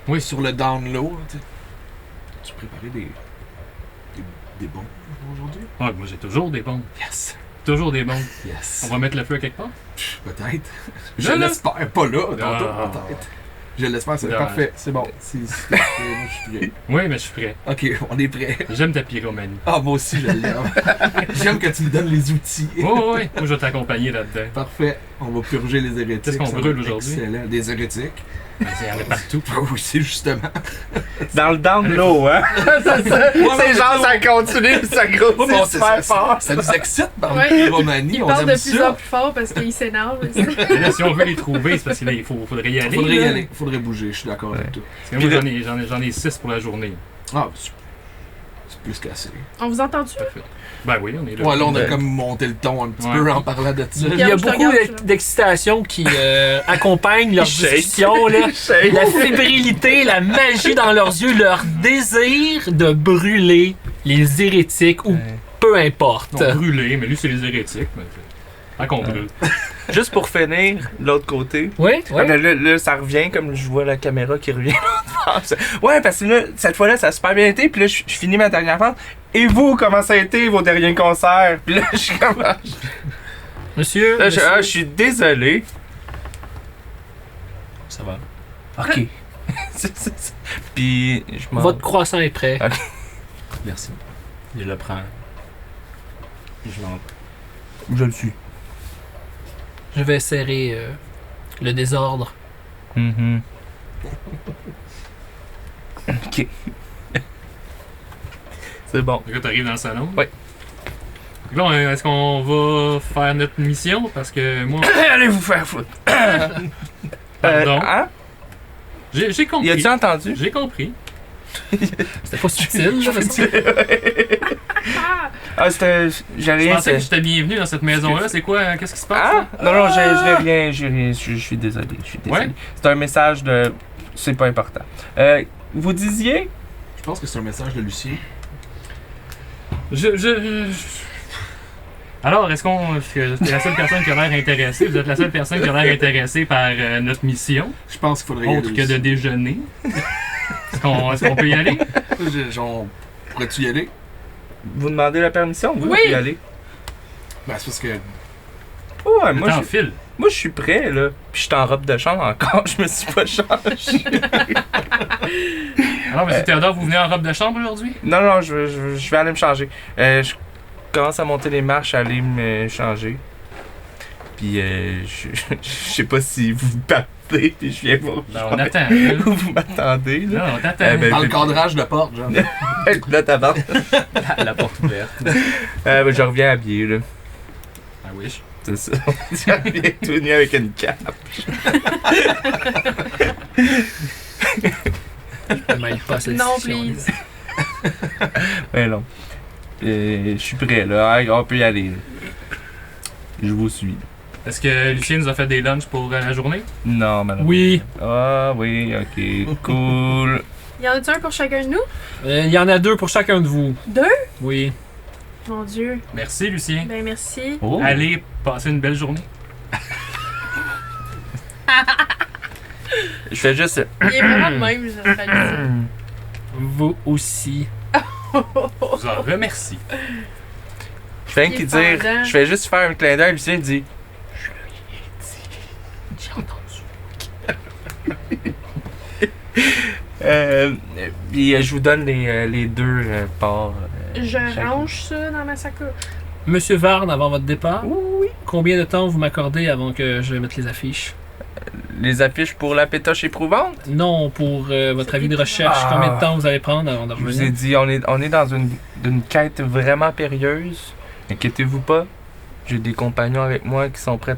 Oui, Sur le down low, tu préparais des bons aujourd'hui? Ah, moi j'ai toujours des bombes. Yes! Toujours des bombes. On Yes! va mettre le feu à quelque part. Peut-être. Je Là, là. l'espère pas là, dans Ah. peut-être. Je l'espère, c'est Dommage. parfait. C'est bon. Moi, je suis prêt. Oui, mais je suis prêt. Ok, on est prêt. J'aime ta pyromanie. Ah, moi aussi, je l'aime. J'aime que tu me donnes les outils. Oui, moi je vais t'accompagner là-dedans. Parfait. On va purger les hérétiques. Qu'est-ce qu'on Ça va brûle être aujourd'hui? Excellent. Des hérétiques. Il y en a partout. Ah oui, c'est justement. Dans le down low, hein? C'est genre, ça continue, ça grossit Bon, super fort. Ça nous excite par Ouais. la pyromanie. Il On parle aime de plus ça. en plus fort parce qu'il s'énerve. Mais là, si on veut les trouver, c'est parce qu'il faudrait y aller. Faudrait y là. aller. Faudrait bouger. Je suis d'accord avec toi. Parce que moi, j'en ai 6 pour la journée. Ah, c'est plus qu'assez. On vous entend-tu? Parfait. Ben oui, on est là. Ouais, là, on a Ouais. comme monté le ton un petit Ouais. peu en parlant de ça. Il y a Regarde, je te beaucoup regarde, d'excitation qui accompagnent leur Shake. discussion, là. La fébrilité, la magie dans leurs yeux, leur désir de brûler les hérétiques ou peu importe. On brûlé, mais lui, c'est les hérétiques. Mais qu'on brûle. Juste pour finir, l'autre côté. Oui, oui. Là, ça revient comme je vois la caméra qui revient l'autre fois. Ouais, parce que là, cette fois-là, ça a super bien été. Puis là, je finis ma dernière phase. Et vous, comment ça a été vos derniers concerts? Puis là, je suis comme. Monsieur, Là, monsieur, je suis désolé. Ça va. Ok. Puis je m'en. votre croissant est prêt. Merci. Je le prends. Je m'en Je le suis. Je vais serrer le désordre. Mhm. Ok. C'est bon. Donc là, t'arrives dans le salon. Ouais. Donc là, est-ce qu'on va faire notre mission? Parce que moi, Allez vous faire foutre. Pardon? Hein? j'ai compris. Y a-tu entendu? J'ai compris. C'était pas subtil, là, me semble. Ah, c'était. J'ai Je rien. pensais que c'est- j'étais bienvenu dans cette maison-là. C'est quoi? Qu'est-ce qui se passe? Ah? là? Non, j'ai rien. Je suis désolé. Je suis désolé. Ouais? C'est un message de. C'est pas important. Vous disiez? Je pense que c'est un message de Lucien. Alors, est-ce que c'est la seule personne qui a l'air intéressée? Vous êtes la seule personne qui a l'air intéressée par notre mission, Je pense qu'il faudrait y autre aller. que de aussi. déjeuner? Est-ce qu'on peut y aller? Pourrais-tu y aller? Vous demandez la permission? Oui. Oui. Y aller. Ben, c'est parce que. Ouais, Le temps file. moi je suis prêt là. Puis je suis en robe de chambre encore. Je me suis pas changé. Alors, M. Théodore, vous venez en robe de chambre aujourd'hui? non, je vais aller me changer. Je commence à monter les marches, aller me changer. Puis je sais pas si vous me partez, puis je viens vous Ben, on attend. Là. Ou vous m'attendez là. Non, on t'attend. Ben, Dans le cadrage de porte, genre. Là t'attends. la porte ouverte. Je reviens habillé là. I wish. C'est ça. Je reviens tout nu avec une cape. Je me mêle pas à cette Non, discussion-là. please. Mais non. Je suis prêt là. Allez, on peut y aller. Là. Je vous suis. Est-ce que Lucien nous a fait des lunchs pour la journée? Non, madame. Oui, Ah oui, ok. Cool. Y en a-tu un pour chacun de nous? il y en a 2 pour chacun de vous. 2? Oui. Mon Dieu. Merci, Lucien. Ben merci. Oh. Allez, passez une belle journée. Je fais juste. Il est vraiment de même, je fais Vous aussi. Je vous en remercie. Je fais rien Il qui est dire. pendant. Je fais juste faire un clin d'œil. Lucien dit. J'ai entendu. Puis je vous donne les 2 parts. Je chacun. range ça dans ma sacoche. Monsieur Varn, avant votre départ, Oui. combien de temps vous m'accordez avant que je mette les affiches? Les affiches pour la pétoche éprouvante. Non, pour votre avis de recherche, Ah. combien de temps vous allez prendre avant de Je vous ai revenir? dit, on est dans une quête vraiment périlleuse. Inquiétez-vous pas. J'ai des compagnons avec moi qui sont prêts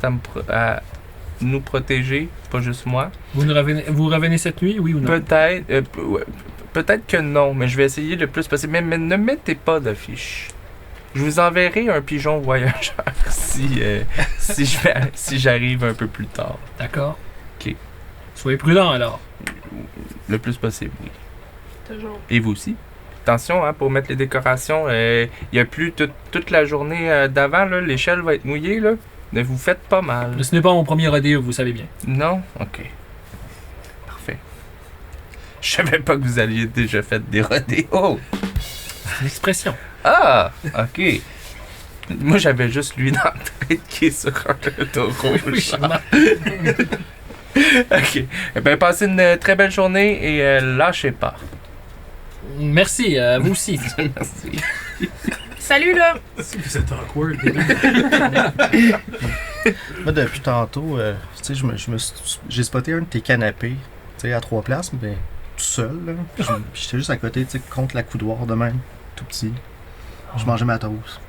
à nous protéger, pas juste moi. Vous revenez cette nuit, oui ou non? Peut-être. Ouais, peut-être que non, mais je vais essayer le plus possible. Mais ne mettez pas d'affiches. Je vous enverrai un pigeon voyageur si j'arrive un peu plus tard. D'accord. Ok. Soyez prudent alors. Le plus possible, oui. Toujours. Et vous aussi. Attention, hein, pour mettre les décorations, il n'y a plus toute la journée d'avant, là, l'échelle va être mouillée, là. Ne vous faites pas mal. Ce n'est pas mon premier rodéo, vous savez bien. Non? Ok. Parfait. Je savais pas que vous aviez déjà fait des rodéos. C'est une expression. Ah! Ok. Moi, j'avais juste lui dans la tête qui est sur un dos rouge. Ok. Eh ben, passez une très belle journée et lâchez pas. Merci, vous aussi. Merci. Salut là! C'est awkward. Moi, depuis tantôt, tu sais, j'ai spoté un de tes canapés, tu sais, à 3 places, mais tout seul, là. Puis j'étais juste à côté, tu sais, contre la coudoir de même, tout petit. Je mangeais ma toast.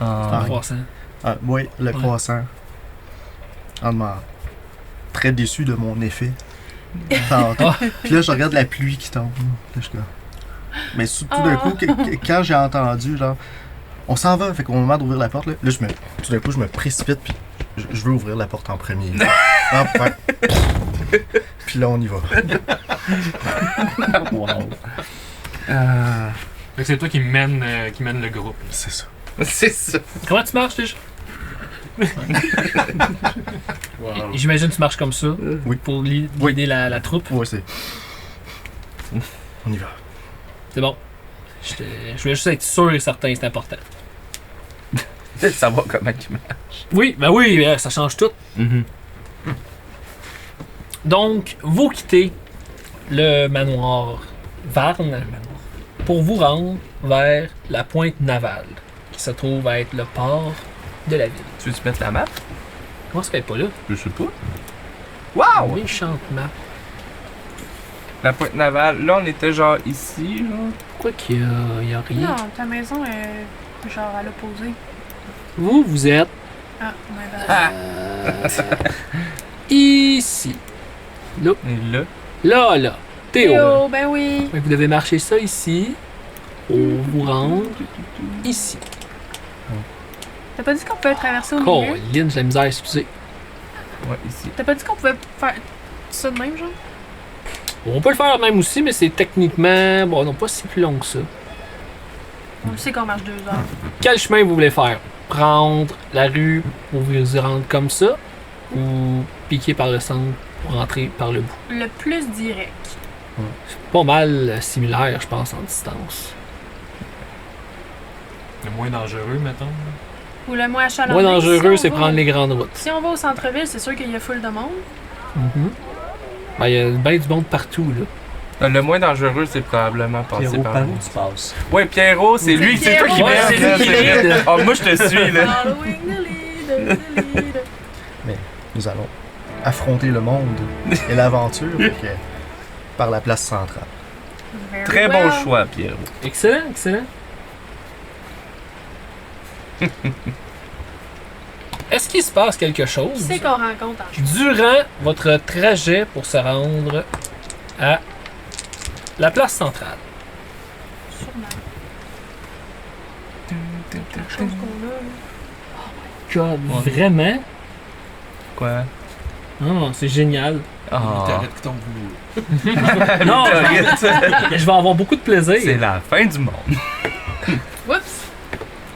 Ah. 300. Ah, oui, le croissant. En demandant. Très déçu de mon effet. Tantôt. Puis là, je regarde la pluie qui tombe. Là, je suis là. Mais tout d'un coup, quand j'ai entendu, genre, on s'en va, fait qu'au moment d'ouvrir la porte, là, tout d'un coup, je me précipite, puis je veux ouvrir la porte en premier. Ah, ouais. Puis là, on y va. Wow. Fait que c'est toi qui mène le groupe. C'est ça. C'est ça. Comment tu marches déjà? Wow. J'imagine que tu marches comme ça Oui. pour guider la troupe. Ouais, c'est. On y va. C'est bon. Je voulais juste être sûr et certain, c'est important. De savoir comment tu marches. Oui, ben oui, ça change tout. Donc, vous quittez le manoir Varne pour vous rendre vers la pointe navale, qui se trouve à être le port de la ville. Tu veux-tu mettre la map? Comment ça fait pas là? Je sais pas. Wow! Méchante map. La pointe navale. Là, on était genre ici, genre. Pourquoi qu'il y a rien? Non, ta maison est genre à l'opposé. Vous êtes Ah, ben, ici. Là. Et là. Là. Théo. Théo, ben oui. Fait que vous devez marcher ça ici pour vous rendre ici. T'as pas dit qu'on pouvait traverser au milieu? Colline, j'ai la misère, excusez. Ouais, ici. T'as pas dit qu'on pouvait faire ça de même, genre? On peut le faire même aussi, mais c'est techniquement, bon, non, pas si plus long que ça. On sait qu'on marche 2 heures. Quel chemin vous voulez faire? Prendre la rue pour vous y rendre comme ça ou piquer par le centre pour rentrer par le bout? Le plus direct. C'est pas mal similaire, je pense, en distance. Le moins dangereux, mettons. Ou le moins achalandé. Le moins dangereux, Si c'est on va prendre les grandes routes. Si on va au centre-ville, c'est sûr qu'il y a full de monde. Mhm. Ben, il y a bien du monde partout, là. Le moins dangereux, c'est probablement passer Pierrot, par par là. où tu passes? Ouais, Pierrot, c'est lui, c'est toi qui Pierrot, ouais, mène, c'est lui là, qui c'est lead. vrai. Oh, moi, je te suis, là. Following the lead. Nous allons affronter le monde et l'aventure fait que, par la place centrale. Very Très well. bon choix, Pierrot. Excellent, excellent. Est-ce qu'il se passe quelque Qui chose c'est qu'on rencontre en jeu? durant votre trajet pour se rendre à la place centrale? Sûrement. Quelque chose qu'on a, là. God, vraiment? Quoi? Oh, c'est génial. Ah. T'arrêtes que ton boulot. Non, Météorite. je vais avoir beaucoup de plaisir. C'est la fin du monde. Oups!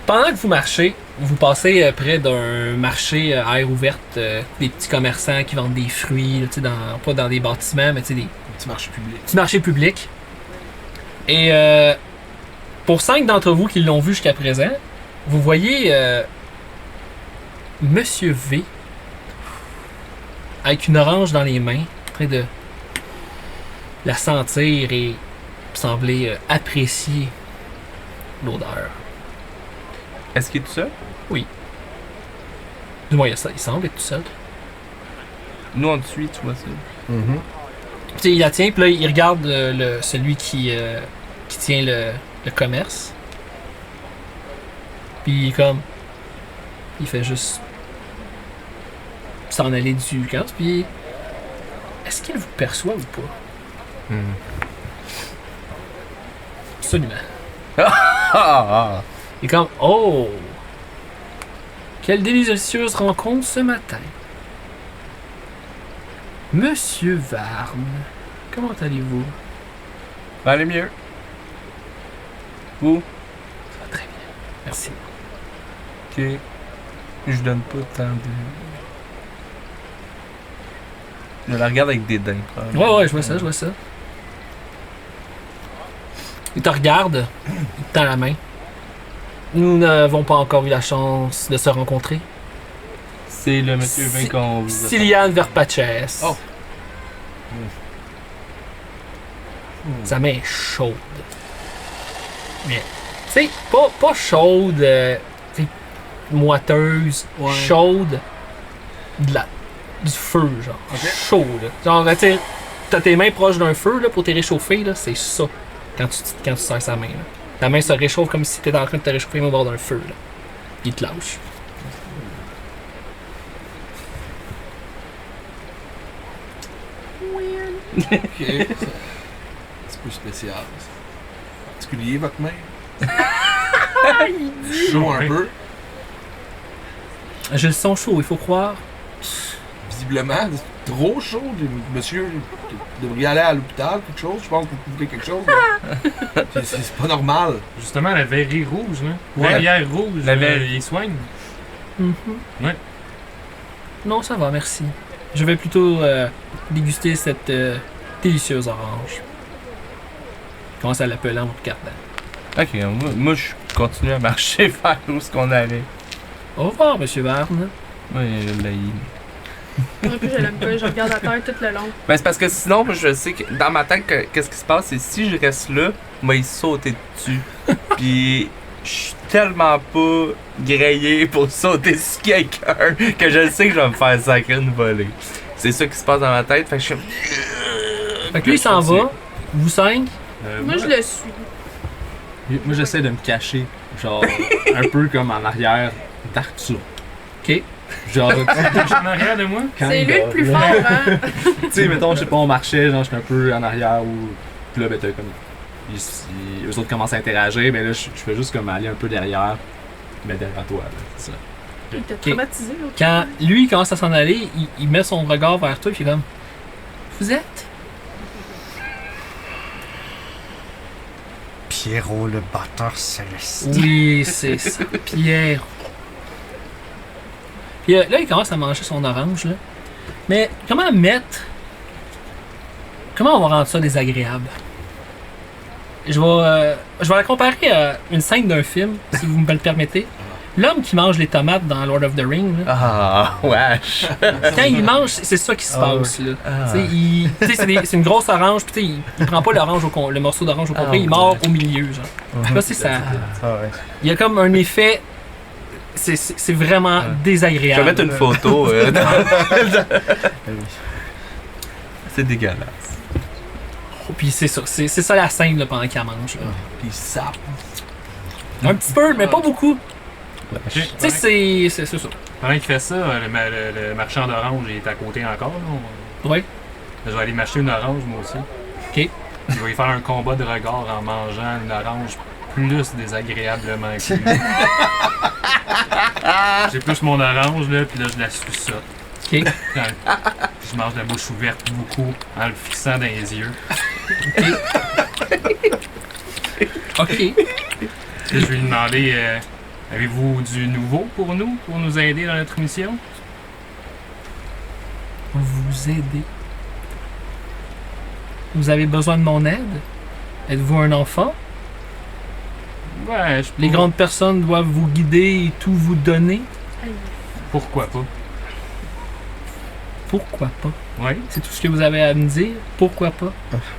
Pendant que vous marchez, vous passez près d'un marché à air ouverte, des petits commerçants qui vendent des fruits, là, tu sais, pas dans des bâtiments, mais tu sais, des Petit marché public. petits marchés publics. Et pour 5 d'entre vous qui l'ont vu jusqu'à présent, vous voyez Monsieur V avec une orange dans les mains, en train de la sentir et sembler apprécier l'odeur. Est-ce qu'il est tout seul? Du moins, il semble être tout seul. Nous, on te suit, tu vois ça. Mhm. Tu sais, il la tient, puis là, il regarde celui qui tient le commerce. Puis comme, il fait juste s'en aller du commerce, puis est-ce qu'il vous perçoit ou pas? Absolument. Il est comme, oh! Quelle délicieuse rencontre ce matin. Monsieur Varne, comment allez-vous? Va aller mieux. Où? Ça va très bien. Merci. Ok. Je donne pas tant de. Je la regarde avec dédain. probablement. Ouais, je vois ça. Il te regarde, il te tend la main. Nous n'avons pas encore eu la chance de se rencontrer. C'est le monsieur Si- qu'on vous a- Cillian Verpaces. Oh. Sa main est chaude. Mais, tu sais, pas chaude, tu sais, moiteuse, Ouais. chaude, du feu, genre. Chaud, là. Genre, tu sais, t'as tes mains proches d'un feu, là, pour te réchauffer, là, c'est ça, quand tu serres sa main, là. Ta main se réchauffe comme si t'étais en train de te réchauffer au bord d'un feu, là. Il te lâche. Ok. C'est un petit peu spécial. Particulier, votre main? Chaud un peu. J'ai le son chaud, il faut croire. Visiblement, c'est trop chaud. Monsieur, vous devriez aller à l'hôpital, quelque chose. Je pense que vous pouvez quelque chose. là. C'est pas normal. Justement, la verrerie rouge, là. Ouais. Verrière rouge, La verre- il soigne. Ouais. Non, ça va, merci. Je vais plutôt déguster cette délicieuse orange. Je commence à l'appeler en me regardant. Ok, moi je continue à marcher vers où est-ce qu'on allait. Au revoir, Monsieur Varne. Ouais, là, Moi, plus, je l'aime pas. Je regarde la terre tout le long. Ben, c'est parce que sinon, moi, je sais que dans ma tête, qu'est-ce qui se passe, c'est si je reste là, moi, il sauter dessus. Puis, je suis tellement pas grillé pour sauter sur quelqu'un que je sais que je vais me faire sacrer une volée. C'est ça qui se passe dans ma tête, fait que je suis. Fait que lui, il s'en va. Vous cinq. Moi, je le suis. Moi, j'essaie de me cacher, genre, un peu comme en arrière d'Arthur. Ok. Genre, En arrière de moi? C'est lui le plus fort, hein? Tu sais, mettons, je sais pas, on marchait, genre, j'étais un peu en arrière ou. Puis là, ben, t'as comme. Eux autres commencent à interagir, mais là, je fais juste comme aller un peu derrière. Mais derrière toi, là, c'est ça. Il t'a traumatisé, l'autre. Quand lui commence à s'en aller, il met son regard vers toi et il est comme. Vous êtes? Pierrot le batteur céleste. Oui, c'est ça. Pierre. Puis là, il commence à manger son orange, là. Mais comment on va rendre ça désagréable? Je vais la comparer à une scène d'un film, si vous me le permettez. L'homme qui mange les tomates dans Lord of the Rings, là, Ah, wesh! quand il mange, c'est ça qui se passe. Là. Ah. Tu sais, c'est une grosse orange, puis tu sais, il prend pas l'orange le morceau d'orange au complet, il mord au milieu. Genre. Là, c'est ça. Ah ouais. Il y a comme un effet. C'est vraiment Je vais désagréable. mettre une photo. C'est dégueulasse. Puis c'est ça, c'est ça la scène là, pendant qu'il la mange. Là. Puis il sape. Un petit peu, mais pas beaucoup. Ok. Tu sais, c'est ça. Pendant qu'il fait ça, le marchand d'orange il est à côté encore. Là. Oui. Je vais aller m'acheter une orange, moi aussi. Ok. Je vais y faire un combat de regard en mangeant une orange plus désagréablement que lui. J'épluche mon orange, là, puis là, je la suçote. Ok. Je mange la bouche ouverte beaucoup en le fixant dans les yeux. Ok. Puis je vais lui demander avez-vous du nouveau pour nous aider dans notre mission? Vous aider. Vous avez besoin de mon aide? Êtes-vous un enfant? Ouais, Les grandes personnes doivent vous guider et tout vous donner? Pourquoi pas? Pourquoi pas? Ouais. C'est tout ce que vous avez à me dire? Pourquoi pas?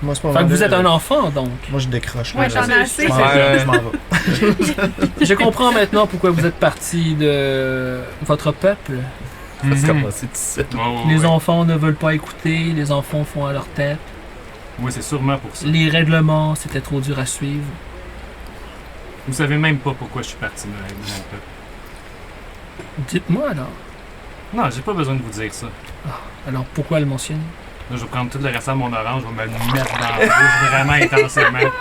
Moi, c'est pas Fait que vous mal, êtes un enfant, donc. Moi, je décroche. Ouais, là, j'en ai assez. je m'en vais. Je m'en vais. Je comprends maintenant pourquoi vous êtes parti de votre peuple. Ça se Mhm. commence ici. Ouais, ouais, Les ouais. enfants ne veulent pas écouter, les enfants font à leur tête. Ouais, c'est sûrement pour ça. Les règlements, c'était trop dur à suivre. Vous savez même pas pourquoi je suis parti de mon peuple. Dites-moi alors. Non, j'ai pas besoin de vous dire ça. Alors pourquoi le mentionner? Là, je vais prendre tout le restant de mon orange, je vais me le mettre dans la bouche vraiment intensément.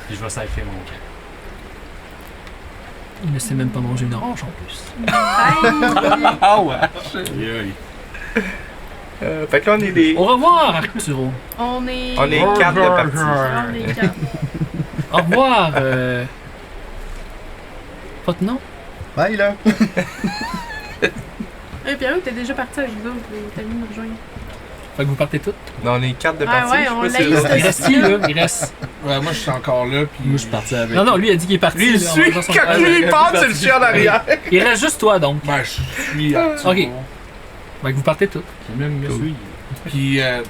Puis je vais sacrer mon camp. Il ne sait même pas manger une orange en plus. Bye! Ah, wesh! Fait que là, on est des. Au revoir, Arturo. On est... On est 4 de partie. On est quatre. Au revoir. Votre nom? Bye, là. Pierrot, t'es déjà parti avec nous autres. T'as venu nous rejoindre. Fait que vous partez toutes. Non, on est 4 de Ah partie. ouais, je sais on pas l'a si- eu, Il reste qui, là? Il reste. Ouais, moi, je suis encore là. Puis Moi, je suis parti avec. Non, non, lui a dit qu'il est parti. Lui, il là, en suit. faisant son- Quand lui, il part, c'est le chien en arrière. Il reste juste toi, donc. Ben, je suis activement. Ok. Fait que vous partez tous. Puis même me Cool. suit. Puis là,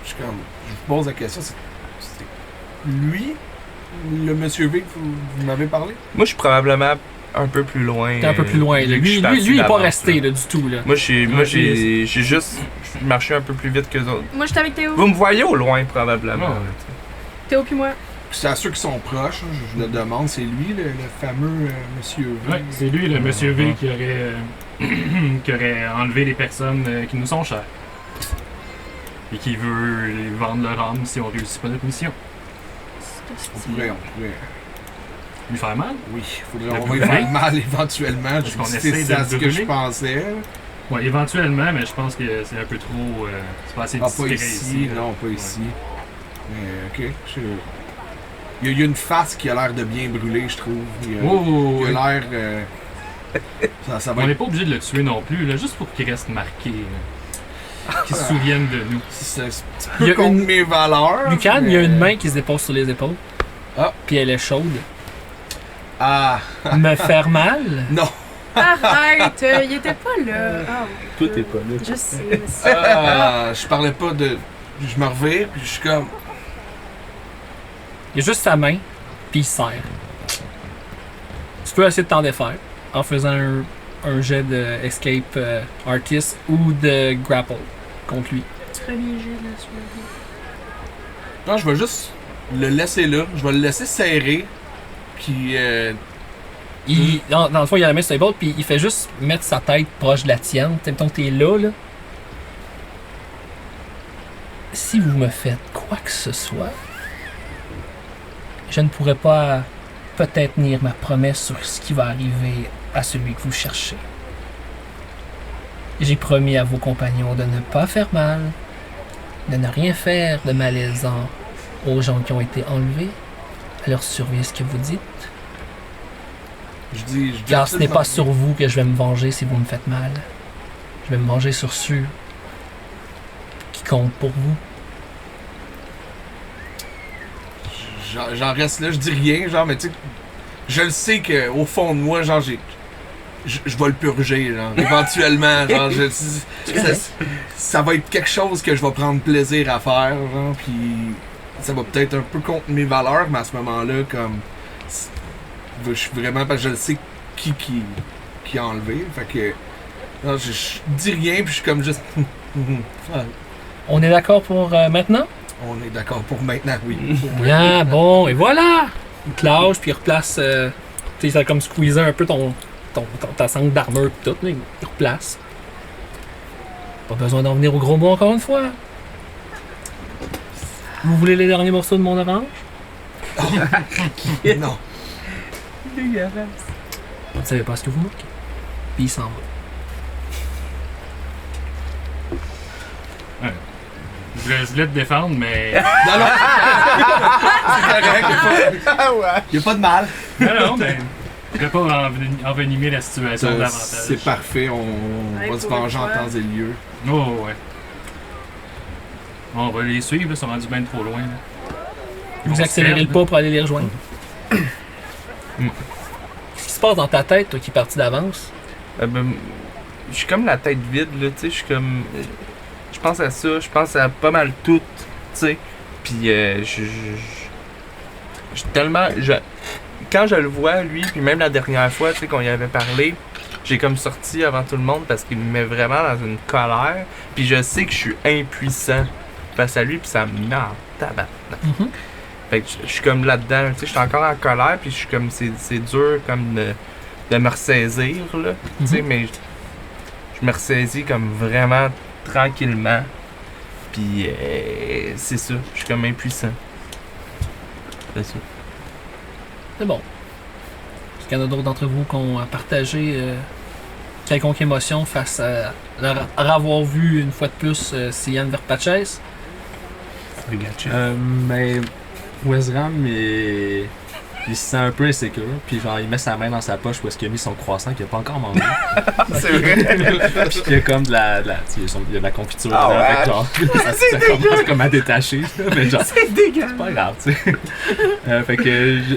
je suis comme. Je vous pose la question, c'est lui, le monsieur V que vous m'avez parlé? Moi, je suis probablement un peu plus loin. T'es un peu plus loin. vu Là. que je suis Lui, parti il est pas d'avance, resté là. là, du tout. Là. Moi, j'ai Ouais, juste marché un peu plus vite que les autres. Moi, j'étais avec Théo. Vous me voyez au loin, probablement. Ouais. Théo puis moi. Puis c'est à ceux qui sont proches, hein, je le demande, c'est lui, le fameux monsieur V. Ouais, c'est lui, le monsieur V, qui aurait, qui aurait enlevé les personnes qui nous sont chères. Et qui veut les vendre leur âme si on réussit pas notre mission. On pourrait. Lui faire mal? Oui, Le on va y brûler? faire mal éventuellement. Est-ce qu'on C'est essaie de à le ce que brûler? je pensais. Ouais, éventuellement, mais je pense que c'est un peu trop. C'est pas assez Ah, discret pas ici, là. non, pas Ouais. ici. Mais ok, il y a une face qui a l'air de bien brûler, je trouve. Oh, Il ouais. a l'air. Ça va On n'est être. pas obligé de le tuer non plus, là, juste pour qu'il reste marqué. Qu'il se souvienne de nous. C'est un petit Il y peu a contre une- mes valeurs. Lucan, il y a mais- une main qui se dépose sur les épaules. Ah. Puis elle est chaude. Ah, Me faire mal? non. Arrête, il était pas là. Ah, Tout est pas là. je sais, mais c'est. Je parlais pas de. Je me revire, puis je suis comme. Il y a juste sa main, puis il serre. Tu peux essayer de t'en défaire en faisant un jet de Escape Artist ou de Grapple contre lui. Premier jet là sur le Non, je vais juste le laisser là. Je vais le laisser serrer. Puis. Dans le fond, il a la main sur l'épaule, puis il fait juste mettre sa tête proche de la tienne. Mettons que t'es là. Si vous me faites quoi que ce soit, je ne pourrai pas peut-être tenir ma promesse sur ce qui va arriver à celui que vous cherchez. J'ai promis à vos compagnons de ne pas faire mal, de ne rien faire de malaisant aux gens qui ont été enlevés. Alors surveillez ce que vous dites. Je dis. Car ce n'est pas sur vous que je vais me venger si vous me faites mal. Je vais me venger sur ceux qui comptent pour vous. J'en reste là, je dis rien, genre, mais tu sais. Je le sais qu'au fond de moi, genre, je vais le purger, genre, éventuellement, genre, ça va être quelque chose que je vais prendre plaisir à faire, genre, puis ça va peut-être un peu contre mes valeurs, mais à ce moment-là, comme, je suis vraiment, parce que je le sais qui a enlevé, fait que, non, je dis rien, puis je suis comme juste, On est d'accord pour maintenant? on est d'accord pour maintenant, oui. Bien, bon, et voilà! Il te lâche, puis il replace. Tu sais, ça a comme squeezé un peu ta sangle d'armure, pis tout, mais il replace. Pas besoin d'en venir au gros mot encore une fois. Vous voulez les derniers morceaux de mon orange? Non. Vous ne savez pas ce que vous manquez. Puis il s'en va. Je voulais te défendre, mais. Non, non! C'est correct, y a pas de mal. non, mais. Je voulais pas envenimer la situation davantage. C'est parfait, on Ouais, va se pour une venger en fois. temps et lieu. Oh, ouais. Bon, on va les suivre, là, ils sont rendus bien trop loin. Là. Ils Vous vont accélérez se le perdre. pas pour aller les rejoindre. Qu'est-ce qui se passe dans ta tête, toi qui es parti d'avance? Ben, je suis comme la tête vide, là, tu sais, je suis comme. Je pense à ça, je pense à pas mal tout, tu sais. Puis, je tellement. Quand je le vois, lui, puis même la dernière fois, tu sais, qu'on y avait parlé, j'ai comme sorti avant tout le monde parce qu'il me met vraiment dans une colère. Puis je sais que je suis impuissant face à lui, puis ça me met en tabac. Mhm. Fait que je suis comme là-dedans, tu sais, je suis encore en colère, puis je suis comme, c'est dur comme de me ressaisir, là, tu sais, mais je me ressaisis comme vraiment tranquillement, puis c'est ça, je suis comme impuissant. C'est ça. C'est bon. Est-ce qu'il y en a d'autres d'entre vous qui ont partagé quelconque émotion face à leur avoir vu une fois de plus Sian Verpatches? Mais Wesram Puis il se sent un peu insécure. Puis genre, il met sa main dans sa poche où est-ce qu'il a mis son croissant qu'il a pas encore mangé. C'est vrai. Puis il y a comme de la, il y a de la confiture Ah dedans. ouais. Fait que genre, ça commence comme à détacher. Mais genre, c'est pas grave, tu sais. Fait que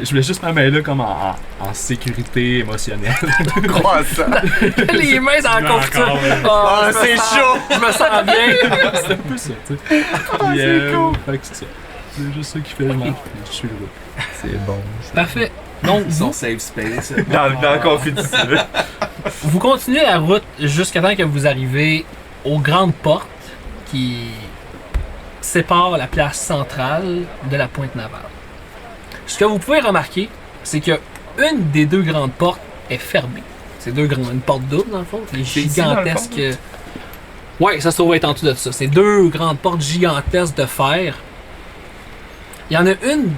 je voulais juste ma main là comme en sécurité émotionnelle. Croissant. Les mains dans la confiture. Encore, Ah, je me c'est sens- chaud. Je me sens bien. C'est un peu ça, tu sais. Puis, c'est cool. Fait que c'est ça. C'est juste ça qui fait le match. Je suis heureux. C'est bon. Parfait. Donc, Son safe space. Dans le confiture. vous continuez la route jusqu'à temps que vous arrivez aux grandes portes qui séparent la place centrale de la Pointe-Navale. Ce que vous pouvez remarquer, c'est que une des deux grandes portes est fermée. C'est une porte double dans le fond, les C'est ici, dans le fond, gigantesques. Ouais, ça se trouve être en dessous de ça. C'est deux grandes portes gigantesques de fer. Il y en a une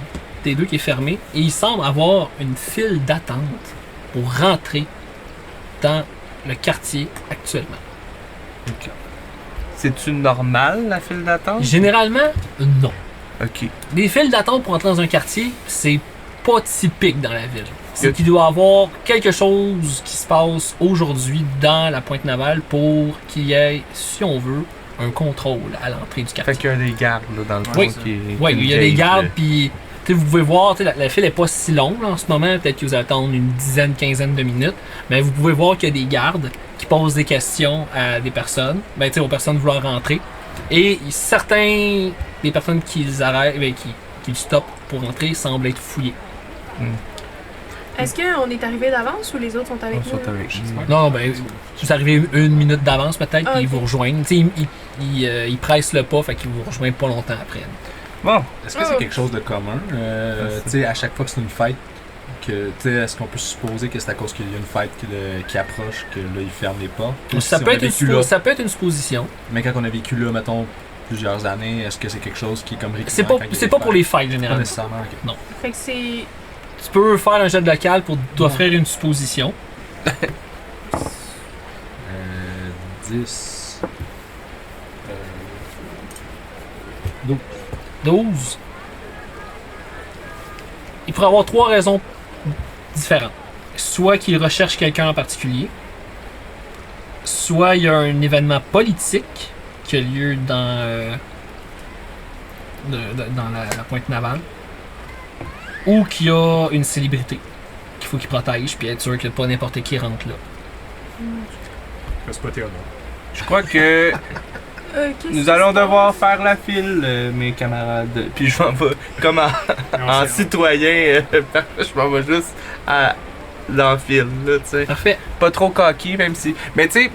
des deux qui est fermée et il semble avoir une file d'attente pour rentrer dans le quartier actuellement. C'est-tu normal, la file d'attente? Généralement, non. Ok. Les files d'attente pour entrer dans un quartier, c'est pas typique dans la ville. C'est Ok. qu'il doit y avoir quelque chose qui se passe aujourd'hui dans la Pointe-Navale pour qu'il y ait, si on veut, un contrôle à l'entrée du quartier. Fait qu'il y a des gardes là, dans le fond Oui. qui Oui, qui il y a des gagent, gardes, là. puis vous pouvez voir, la file n'est pas si longue là, en ce moment, peut-être que vous attendez une dizaine, quinzaine de minutes, mais vous pouvez voir qu'il y a des gardes qui posent des questions à des personnes, aux personnes voulant rentrer, et certains des personnes qui les arrêtent, qui le stoppent pour rentrer semblent être fouillés. Est-ce qu'on est arrivé d'avance ou les autres sont avec On nous? saute avec. Non, vous arrivez une minute d'avance peut-être, Ah, puis ils ok. vous rejoignent. Ils pressent le pas, fait qu'ils vous rejoignent pas longtemps après. Bon, Est-ce que c'est quelque chose de commun? Tu sais, à chaque fois que c'est une fête, est-ce qu'on peut supposer que c'est à cause qu'il y a une fête qui approche, que là, ils ferment les portes? Ou Ça si peut on a être une vécu là, ça peut être une supposition. mais quand on a vécu là, mettons, plusieurs années, est-ce que c'est quelque chose qui est comme récurrent C'est pas, quand il y a c'est des pas pour fêtes? les fêtes Pas généralement. nécessairement, ok. Fait que c'est. Tu peux faire un jet de local pour t'offrir une supposition. 10. 12. Il pourrait avoir trois raisons différentes. Soit qu'il recherche quelqu'un en particulier, soit il y a un événement politique qui a lieu dans, dans la Pointe-Navale, ou qu'il y a une célébrité qu'il faut qu'il protège, puis être sûr que pas n'importe qui rentre là. C'est pas Théodore. je crois que Qu'est-ce nous qui allons se passe? devoir faire la file, mes camarades. Puis je m'en vais comme en citoyen. Je m'en vais juste dans la file, là, tu sais. Parfait. Pas trop cocky, même si. Mais tu sais,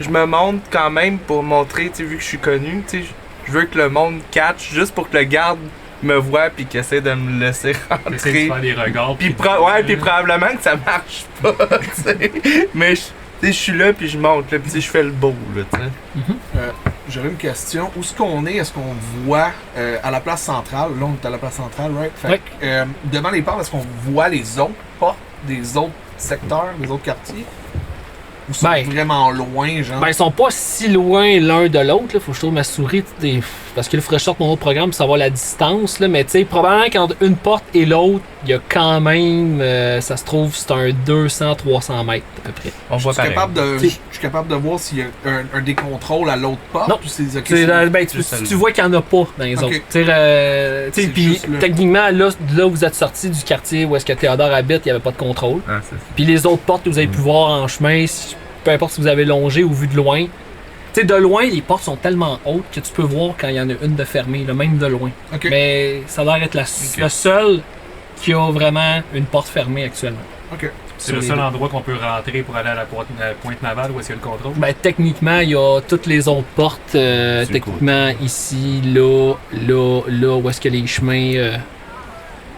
je me montre quand même pour montrer, tu sais, vu que je suis connu, tu sais, je veux que le monde catch juste pour que le garde me voit puis qu'il essaie de me laisser Essaye de rentrer. faire des regards. Puis puis probablement que ça marche pas, tu sais. Mais tu sais, je suis là puis je monte, là, puis tu sais, je fais le beau, là, tu sais. J'aurais une question. Où est-ce qu'on est? Est-ce qu'on voit à la place centrale? Là, on est à la place centrale, right? Fait Oui. que, devant les portes, est-ce qu'on voit les autres portes des autres secteurs, des autres quartiers? Ou sont Ben, vraiment loin, genre? Ben, ils sont pas si loin l'un de l'autre. Là. Faut que je trouve ma souris. Parce que là, il faudrait que je sorte mon autre programme pour savoir la distance. Là. Mais tu sais, probablement qu'entre une porte et l'autre, il y a quand même. Ça se trouve, c'est un 200-300 mètres à peu près. On voit Je suis pareil. je suis capable de voir s'il y a un décontrôle à l'autre porte? Non. Ou c'est ok, Tu sais, ben, tu vois qu'il n'y en a pas dans les Ok. autres. Tu sais, C'est puis juste là. techniquement, là où vous êtes sorti du quartier où est-ce que Théodore habite, il n'y avait pas de contrôle. Ah, c'est ça. Puis les autres portes que vous avez pu voir en chemin, peu importe si vous avez longé ou vu de loin. Tu sais, de loin, les portes sont tellement hautes que tu peux voir quand il y en a une de fermée, là, même de loin. Ok. Mais ça a l'air d'être le seul qui a vraiment une porte fermée actuellement. Ok. C'est le seul endroit qu'on peut rentrer pour aller à la Pointe-Navale où est-ce qu'il y a le contrôle. Ben, techniquement, il y a toutes les autres portes. Techniquement, ici, là, où est-ce que les chemins.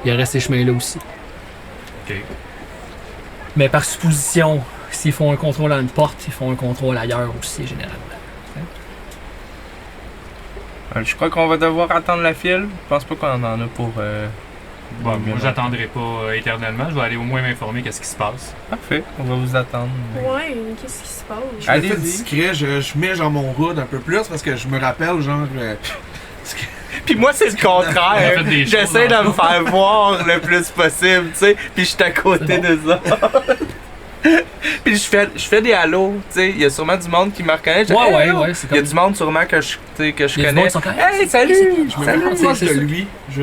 Il reste ces chemins-là aussi. Ok. Mais par supposition, s'ils font un contrôle à une porte, ils font un contrôle ailleurs aussi, généralement. Je crois qu'on va devoir attendre la file. Je pense pas qu'on en a pour. Bon, moi, bien j'attendrai pas éternellement. Je vais aller au moins m'informer qu'est-ce qui se passe. Parfait, on va vous attendre. Ouais, qu'est-ce qui se passe? Je me fais Allez-y. discret, je mets genre mon hood un peu plus parce que je me rappelle genre Puis moi, c'est le On a contraire. fait des shows J'essaie de dans me le faire voir le plus possible, tu sais. Puis je suis à côté C'est bon. de ça. Puis je fais des halos, tu sais. Il y a sûrement du monde qui me reconnaît. Je dis, Hey, allô! ouais, c'est Il y a comme... du monde sûrement que je Il y a du connais. monde qui sont comme, Hey, salut! Je me Salut! mets plus proche c'est de ça. lui. Je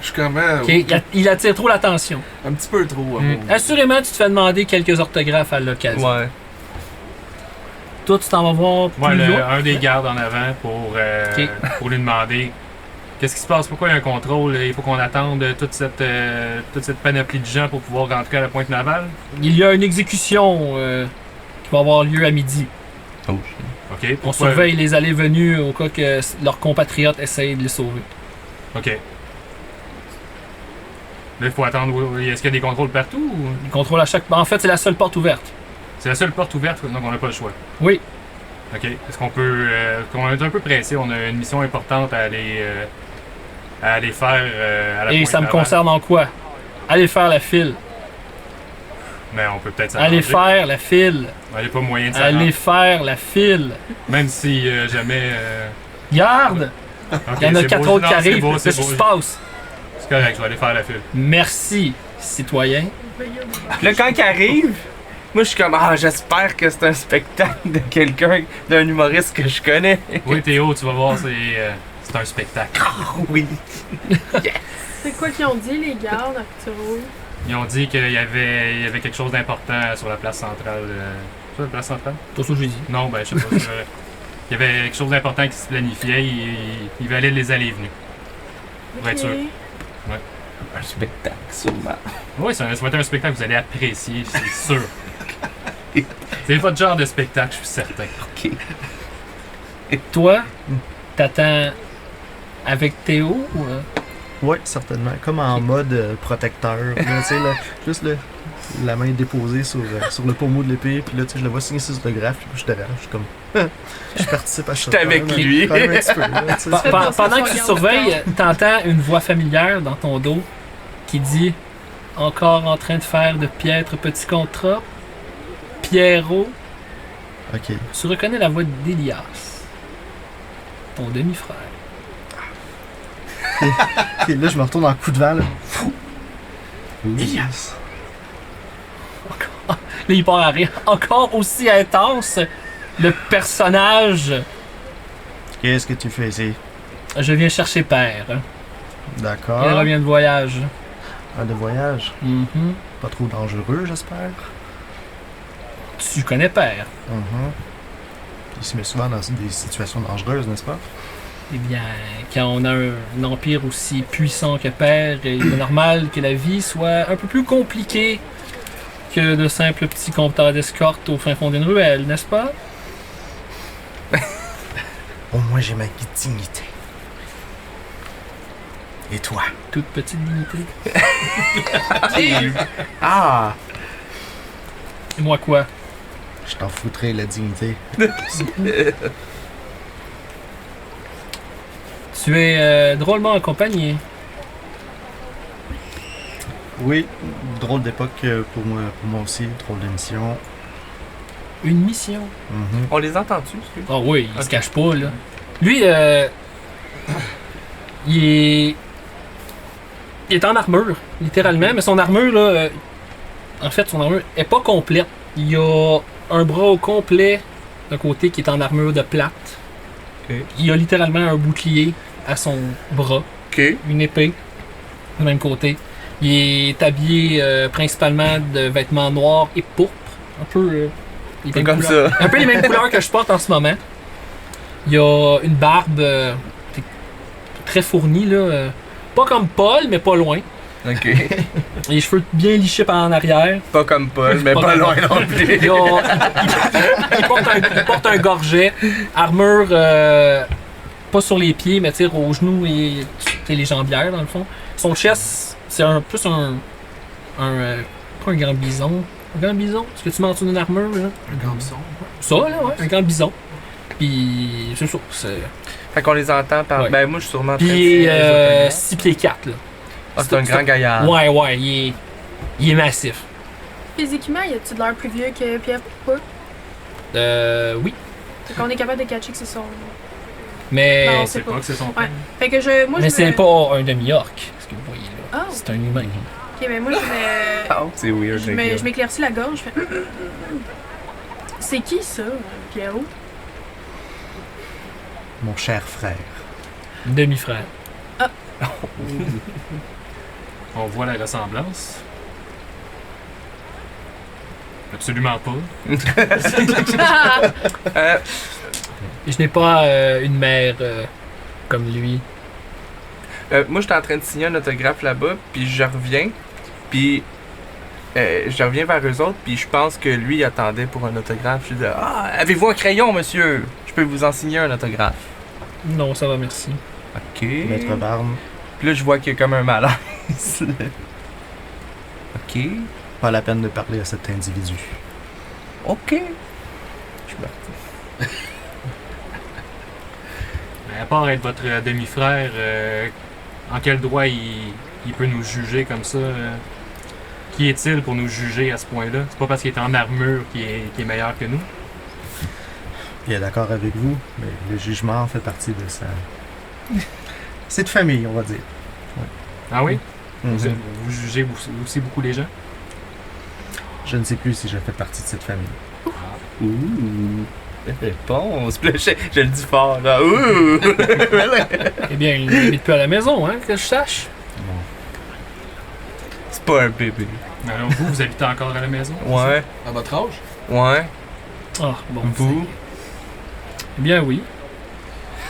suis quand même Ok, il attire trop l'attention. un petit peu trop. à mon- Assurément, tu te fais demander quelques orthographes à l'occasion. Ouais. Toi, tu t'en vas voir plus Ouais, loin. un des gardes en avant Ok. pour lui demander qu'est-ce qui se passe, pourquoi il y a un contrôle, il faut qu'on attende toute cette panoplie de gens pour pouvoir rentrer à la pointe navale. Il y a une exécution qui va avoir lieu à midi. Oh, Ok, On pourquoi- surveille les allées venues au cas que leurs compatriotes essayent de les sauver. Ok. Là, il faut attendre. Est-ce qu'il y a des contrôles partout ou... Ils contrôlent à chaque... En fait, c'est la seule porte ouverte. C'est la seule porte ouverte, donc on n'a pas le choix. Oui. Ok. Est-ce qu'on peut. On est un peu pressé, on a une mission importante à aller faire à la Et pointe ça me navale. concerne en quoi? Allez faire la file. Mais on peut peut-être s'arranger. Allez faire la file. Il n'y a pas moyen de s'arranger. Allez faire la file. Même si jamais. Garde! Ok, Il y en a c'est 4 beau. autres Non, qui c'est arrivent. beau, Qu'est-ce c'est qui se beau. passe? C'est correct, je vais aller faire la file. Merci, citoyen. Là, quand il arrive, moi, je suis comme, j'espère que c'est un spectacle de quelqu'un, d'un humoriste que je connais. Oui, Théo, tu vas voir, c'est un spectacle. Oui. C'est quoi qu'ils ont dit, les gardes, Arturo? Ils ont dit qu'il y avait quelque chose d'important sur la place centrale. Sur la place centrale? Pour ça que je lui dis. Non, ben, je sais pas. c'est vrai. Il y avait quelque chose d'important qui se planifiait. Il valait les allées et venues. Pour être sûr. Un spectacle, sûrement. Oui, ça va être un spectacle que vous allez apprécier, c'est sûr. C'est votre genre de spectacle, je suis certain. OK. Toi, t'attends avec Théo ou... Oui, certainement. Comme en mode protecteur. Là, tu sais, là, juste la main déposée sur le pommeau de l'épée, puis là, tu sais, je le vois signer ses autographes, puis je dérange. Je suis comme. Je participe à chaque J'étais avec lui. Quand même un petit peu, là, tu sais. Pendant que tu surveilles, t'entends une voix familière dans ton dos qui dit « Encore en train de faire de piètres petits contrats? Pierrot, Ok. tu reconnais la voix d'Elias, ton demi-frère. Ok, là, je me retourne en coup de vent, là. Fou. Yes. Là, il part à rire. Encore aussi intense, le personnage. Qu'est-ce que tu fais ici? Je viens chercher Père. D'accord. Il revient de voyage. Un de voyage. Mhm. Pas trop dangereux, j'espère. Tu connais Père. Il se met souvent dans des situations dangereuses, n'est-ce pas? Eh bien, quand on a un empire aussi puissant que Père, il est normal que la vie soit un peu plus compliquée que de simples petits compteurs d'escorte au fin fond d'une ruelle, n'est-ce pas? Au moins, j'ai ma dignité. Et toi? Toute petite dignité. Ah! Et moi quoi? Je t'en foutrais la dignité. Tu es drôlement accompagné. Oui, drôle d'époque pour moi aussi, drôle d'émission. Une mission. On les entend-tu, excuse? Ah oui, il se Ok. cache pas, là. Lui, il est en armure, littéralement, mais son armure, là, en fait, son armure est pas complète. Il y a un bras au complet d'un côté qui est en armure de plate. Ok. Il y a littéralement un bouclier à son bras, OK. une épée du même côté. Il est habillé principalement de vêtements noirs et pourpres, un peu, les mêmes Comme couleurs. ça. Un peu les mêmes couleurs que je porte en ce moment. Il y a une barbe très fournie, là. Pas comme Paul, mais pas loin. OK. Les cheveux bien lichés par en arrière. Pas comme Paul, mais Pas pas comme loin Paul. non plus. Il porte un gorget, armure pas sur les pieds, mais tire aux genoux et les jambières, dans le fond. Son chest, c'est plus un pas un grand bison. Un grand bison? Est-ce que tu m'entends d'une armure, là? Un gambson. Ça, là, ouais, un grand bison. Puis, c'est ça. Fait qu'on les entend par. Ouais. Ben, moi, je suis sûrement en train de Puis, tirer les automates. 6 pieds 4, là. Ah, c'est un grand gaillard. Ouais, ouais, il est massif. Physiquement, y a-tu de l'air plus vieux que Pierre? Pas? Oui. Fait qu'on est capable de catcher que c'est son. Mais, Non, C'est pas que c'est son Ouais. père. Fait que moi, mais je c'est me... pas un demi-orc, ce que vous voyez là. Ah, C'est un humain. ok, mais moi, je me... Ah, c'est weird. Je m'éclaircis la gorge, je fais... C'est qui, ça, Pierrot? Mon cher frère. Demi-frère. On voit la ressemblance. Absolument pas. Je n'ai pas une mère comme lui. Moi, j'étais en train de signer un autographe là-bas, puis je reviens, puis je reviens vers eux autres, puis je pense que lui il attendait pour un autographe. Je dis ah, avez-vous un crayon, monsieur? Je peux vous en signer un autographe. Non, ça va, merci. Ok. Maître Barne, Puis là, je vois qu'il y a comme un malaise. Ok. pas la peine de parler à cet individu. Ok. Je suis parti. Mais à part être votre demi-frère, en quel droit il peut nous juger comme ça? Qui est-il pour nous juger à ce point-là? C'est pas parce qu'il est en armure qu'il est meilleur que nous? Il est d'accord avec vous, mais le jugement fait partie de sa... C'est de famille, on va dire. Ah oui? Mhm. Vous jugez aussi beaucoup les gens? Je ne sais plus si je fais partie de cette famille. Ouh. Réponse. Puis là, je le dis fort, là. Ouh. Eh bien, il n'habite plus à la maison, hein, que je sache. C'est pas un bébé. Alors vous habitez encore à la maison? Ouais. À votre âge? Ouais. Ah, bon. Vous? Eh bien, oui.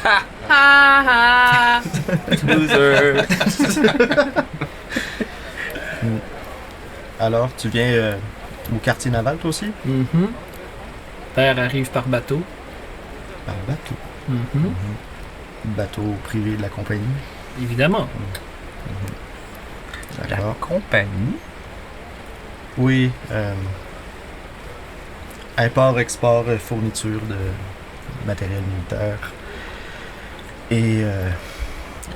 Ha ha! Loser. Alors, tu viens au quartier naval, toi aussi? Mhm. Père arrive par bateau. Par bateau. Mhm. Bateau privé de la compagnie. Évidemment. D'accord. Compagnie. Oui. Import, export, fourniture de matériel militaire. Et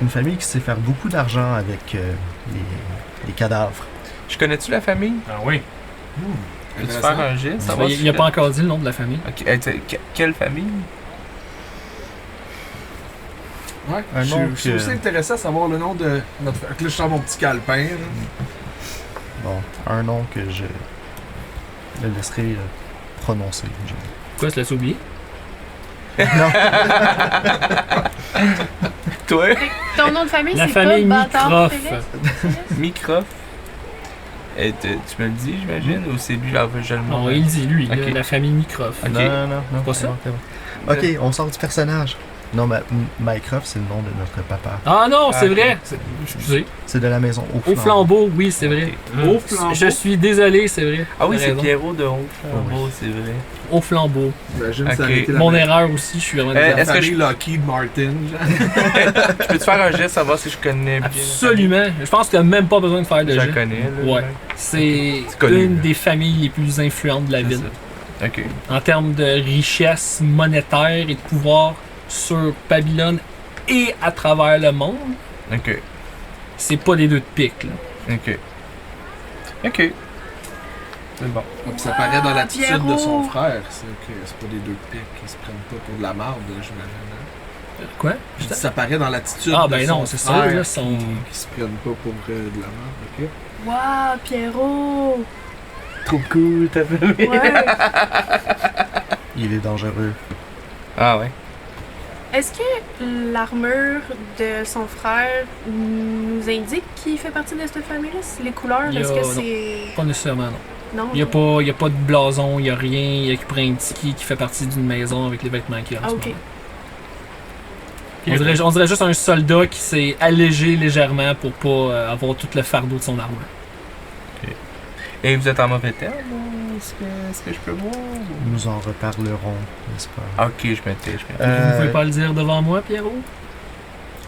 une famille qui sait faire beaucoup d'argent avec les cadavres. Je connais-tu la famille? Ah oui. Peux-tu faire un geste? savoir Il si n'a je pas encore dit le nom de la famille. Ok, quelle famille? Ouais, Un je nom suis que- aussi intéressé à savoir le nom de notre frère. Là, je sors mon petit calepin. là. Bon, un nom que je le laisserai prononcer. Pourquoi tu l'as oublié? Non, Toi? Ton nom de famille, La c'est famille pas Bâtard Microff. Pérez? Microff. Et tu me le dis, j'imagine, ou c'est lui, là, je le Non, montre? il dit lui, là, Ok. la famille Microff. Ok. non. Pas ça? c'est bon. Ok, on sort du personnage. Non, mais Mycroft, c'est le nom de notre papa. Ah non, c'est Ah, ok. vrai. Excusez. C'est de la maison au Au flambeau, oui, c'est vrai. Au Je suis désolé, c'est vrai. Ah oui, T'as c'est raison. Pierrot de Haut-Flambeau, c'est vrai. Au flambeau. J'imagine Ok. ça aurait été la Mon même- erreur aussi, je suis vraiment Euh, désolé. la est-ce que famille Lockheed Martin. genre. Peux-tu faire un geste, savoir si je connais bien? Absolument. Je pense que tu n'as même pas besoin de faire de Je la jet. connais, là. Ouais. C'est C'est connu, une là. des familles les plus influentes de la C'est ville. ça. Ok. En termes de richesse monétaire et de pouvoir sur Babylone et à travers le monde, Ok. c'est pas des deux de pique. Là. Ok. Ok. C'est bon. Puis ça paraît dans l'attitude de Pierrot. son frère. C'est que c'est pas des deux pics qui se prennent pas pour de la marde, j'imagine. hein. Quoi? Je dis, ça paraît dans l'attitude Ah, de ben son non, c'est frère sûr, là, son- qui se prennent pas pour de la marde. Ok. Waouh, Pierrot! Trop cool, t'as fait. Ouais! Il est dangereux. Ah ouais. Est-ce que l'armure de son frère nous indique qu'il fait partie de cette famille-là? Les couleurs, Il y a- est-ce que non. c'est... Pas nécessairement, non. Non? Il n'y a pas de blason, il n'y a rien. Il y a pris un tiki qui fait partie d'une maison avec les vêtements qu'il a en Ah, ce ok. moment. On dirait juste un soldat qui s'est allégé légèrement pour pas avoir tout le fardeau de son armure. Et vous êtes en mauvais terme, là? Est-ce que je peux voir? ou- Nous en reparlerons, n'est-ce pas? Ok, je m'étais. Vous pouvez pas le dire devant moi, Pierrot?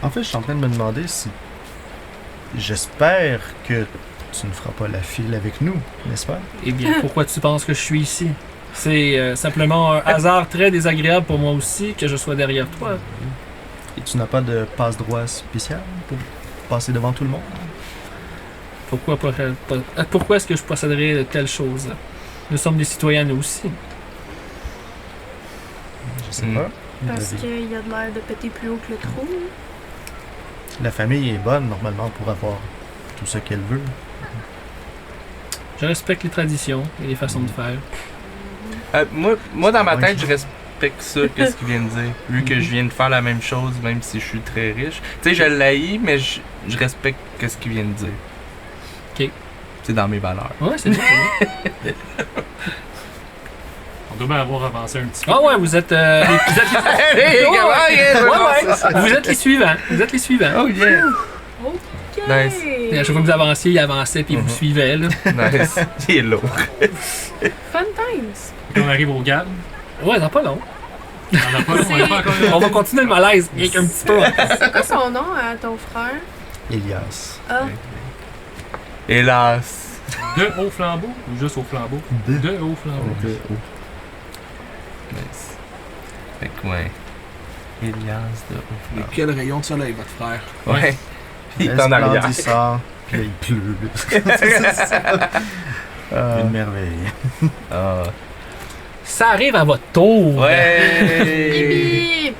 En fait, je suis en train de me demander si... J'espère que tu ne feras pas la file avec nous, n'est-ce pas? Eh bien, pourquoi tu penses que je suis ici? C'est simplement un hasard très désagréable pour moi aussi que je sois derrière toi. Et tu n'as pas de passe-droit spécial pour passer devant tout le monde? Pourquoi est-ce que je posséderais de telles choses? Nous sommes des citoyens nous aussi. Je sais Hmm. pas. Parce qu'il a de l'air de péter plus haut que le trou. La famille est bonne, normalement, pour avoir tout ce qu'elle veut. Je respecte les traditions et les façons de faire. Moi, dans ma Ouais, tête, je- je respecte ça, qu'est-ce qu'il vient de dire. Vu que je viens de faire la même chose, même si je suis très riche. Tu sais, je l'haïs, mais je respecte qu'est-ce qu'il vient de dire. Ok. C'est dans mes valeurs. Ouais, c'est bien. On doit bien avoir avancé un petit peu. Ah ouais, vous êtes Hey, Ouais, comment ouais. il est? Vous êtes les suivants. Vous êtes les suivants. Oh yeah! Ok! Nice. Et à chaque fois que vous avanciez, il avançait puis il vous suivait. Là. Nice. Il est lourd. Fun times! Puis on arrive au garde. Ouais, c'est pas long. On n'a pas, on a pas encore. On va continuer le malaise. Rien qu'un petit peu. C'est quoi son nom à ton frère? Elias. Ah, Hélas. De haut flambeau ou juste au flambeau? De haut flambeau. Nice. Fait que ouais. Elias de Mais quel rayon de soleil, votre frère? Ouais. Il est en arrière. Resplendissant, puis là, il pleut. Une merveille. Ah. Ça arrive à votre tour. Ouais! Bibi!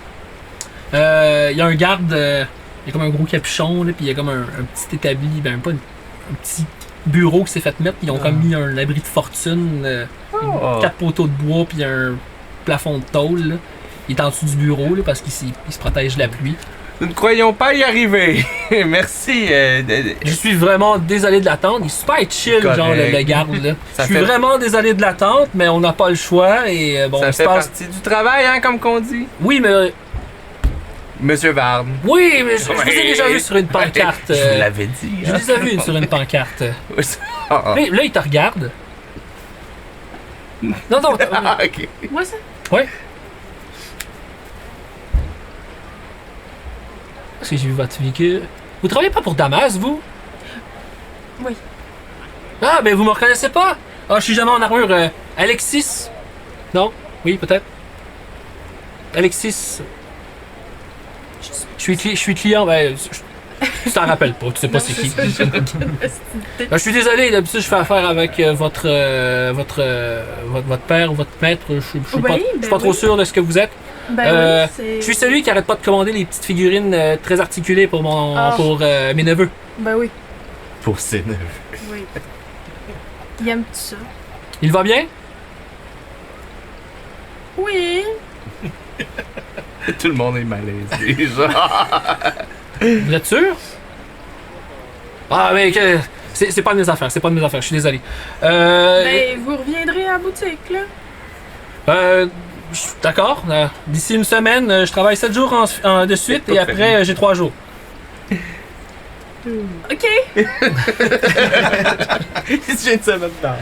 Il y a un garde, il y a comme un gros capuchon, là, puis il y a comme un petit établi, ben pas un petit bureau qui s'est fait mettre, puis ils ont comme mis un abri de fortune, Oh. 4 poteaux de bois, puis un plafond de tôle. Là. Il est en dessous du bureau là, parce qu'il se protège de la pluie. Nous ne croyons pas y arriver. Merci. Je suis vraiment désolé de l'attendre. Il est super chill, Correct. genre le garde. Là. Ça Je suis fait- vraiment désolé de l'attente, mais on n'a pas le choix. Et bon, ça il se fait passe. partie du travail, hein, comme qu'on dit. Oui, mais Monsieur Varne. oui, mais je vous ai Ouais. déjà vu sur une pancarte. Je vous l'avais dit. Je Hein. les ai vus sur une pancarte. Ah, Là, il te regarde. Non, non, ah, ok. Moi, ça? parce que j'ai vu votre véhicule. Vous travaillez pas pour Damas, vous? Oui. Ah, ben vous me reconnaissez pas? Ah, je suis jamais en armure. Alexis? Non? Oui, peut-être. Alexis. Je suis client. Ben, tu t'en rappelles pas, tu sais pas c'est qui. Je suis désolé, d'habitude je fais affaire avec votre père ou votre maître. Je suis Oui, pas, ben trop oui. sûr de ce que vous êtes. Ben oui, c'est... Je suis celui qui arrête pas de commander les petites figurines très articulées pour Ah. mes neveux. Ben oui, Pour ses neveux. oui. Il aime tout ça. Il va bien? Oui. Tout le monde est malaisé. Genre. Vous êtes sûr? Ah, mais c'est pas de mes affaires, je suis désolé. Ben, vous reviendrez à la boutique, là. D'accord. D'ici une semaine, je travaille 7 jours de suite C'est et pas après, j'ai 3 jours. OK. Je viens de se mettre dans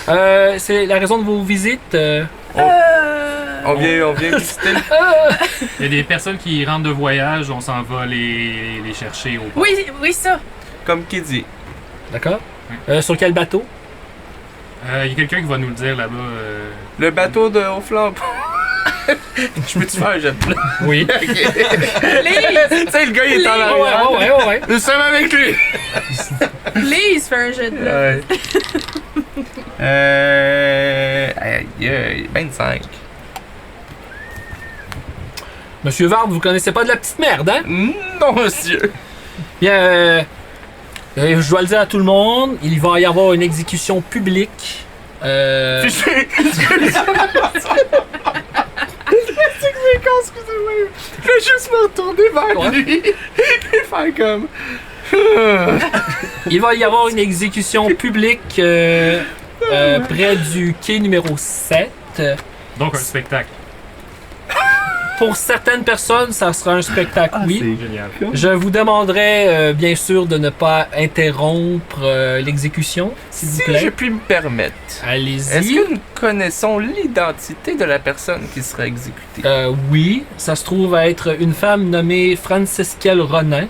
la... C'est la raison de vos visites. On vient visiter le... Il y a des personnes qui rentrent de voyage, on s'en va les chercher au port. Oui, oui, ça. Comme qui dit. D'accord. Sur quel bateau? Il y a quelqu'un qui va nous le dire là-bas. Le bateau de Haut-Flambeau. Je peux-tu faire un jet de plan? Oui. Ok. Tu sais, le gars, il est en arrière. Ouais. Nous sommes avec lui. Please, fais un jet de là. Ouais. Aïe, 25. Monsieur Vard, vous connaissez pas de la petite merde, hein? Non, monsieur. Bien, je dois le dire à tout le monde, il va y avoir une exécution publique. Puis excusez-moi. Je vais juste me retourner vers Ouais. lui et faire comme. Il va y avoir une exécution publique près du quai numéro 7. Donc un spectacle. Pour certaines personnes, ça sera un spectacle, oui. Génial. Je vous demanderai bien sûr de ne pas interrompre l'exécution, s'il vous Si plaît. je puis me permettre, est-ce Allez-y. que nous connaissons l'identité de la personne qui sera exécutée? Oui, ça se trouve à être une femme nommée Francesquelle Ronin.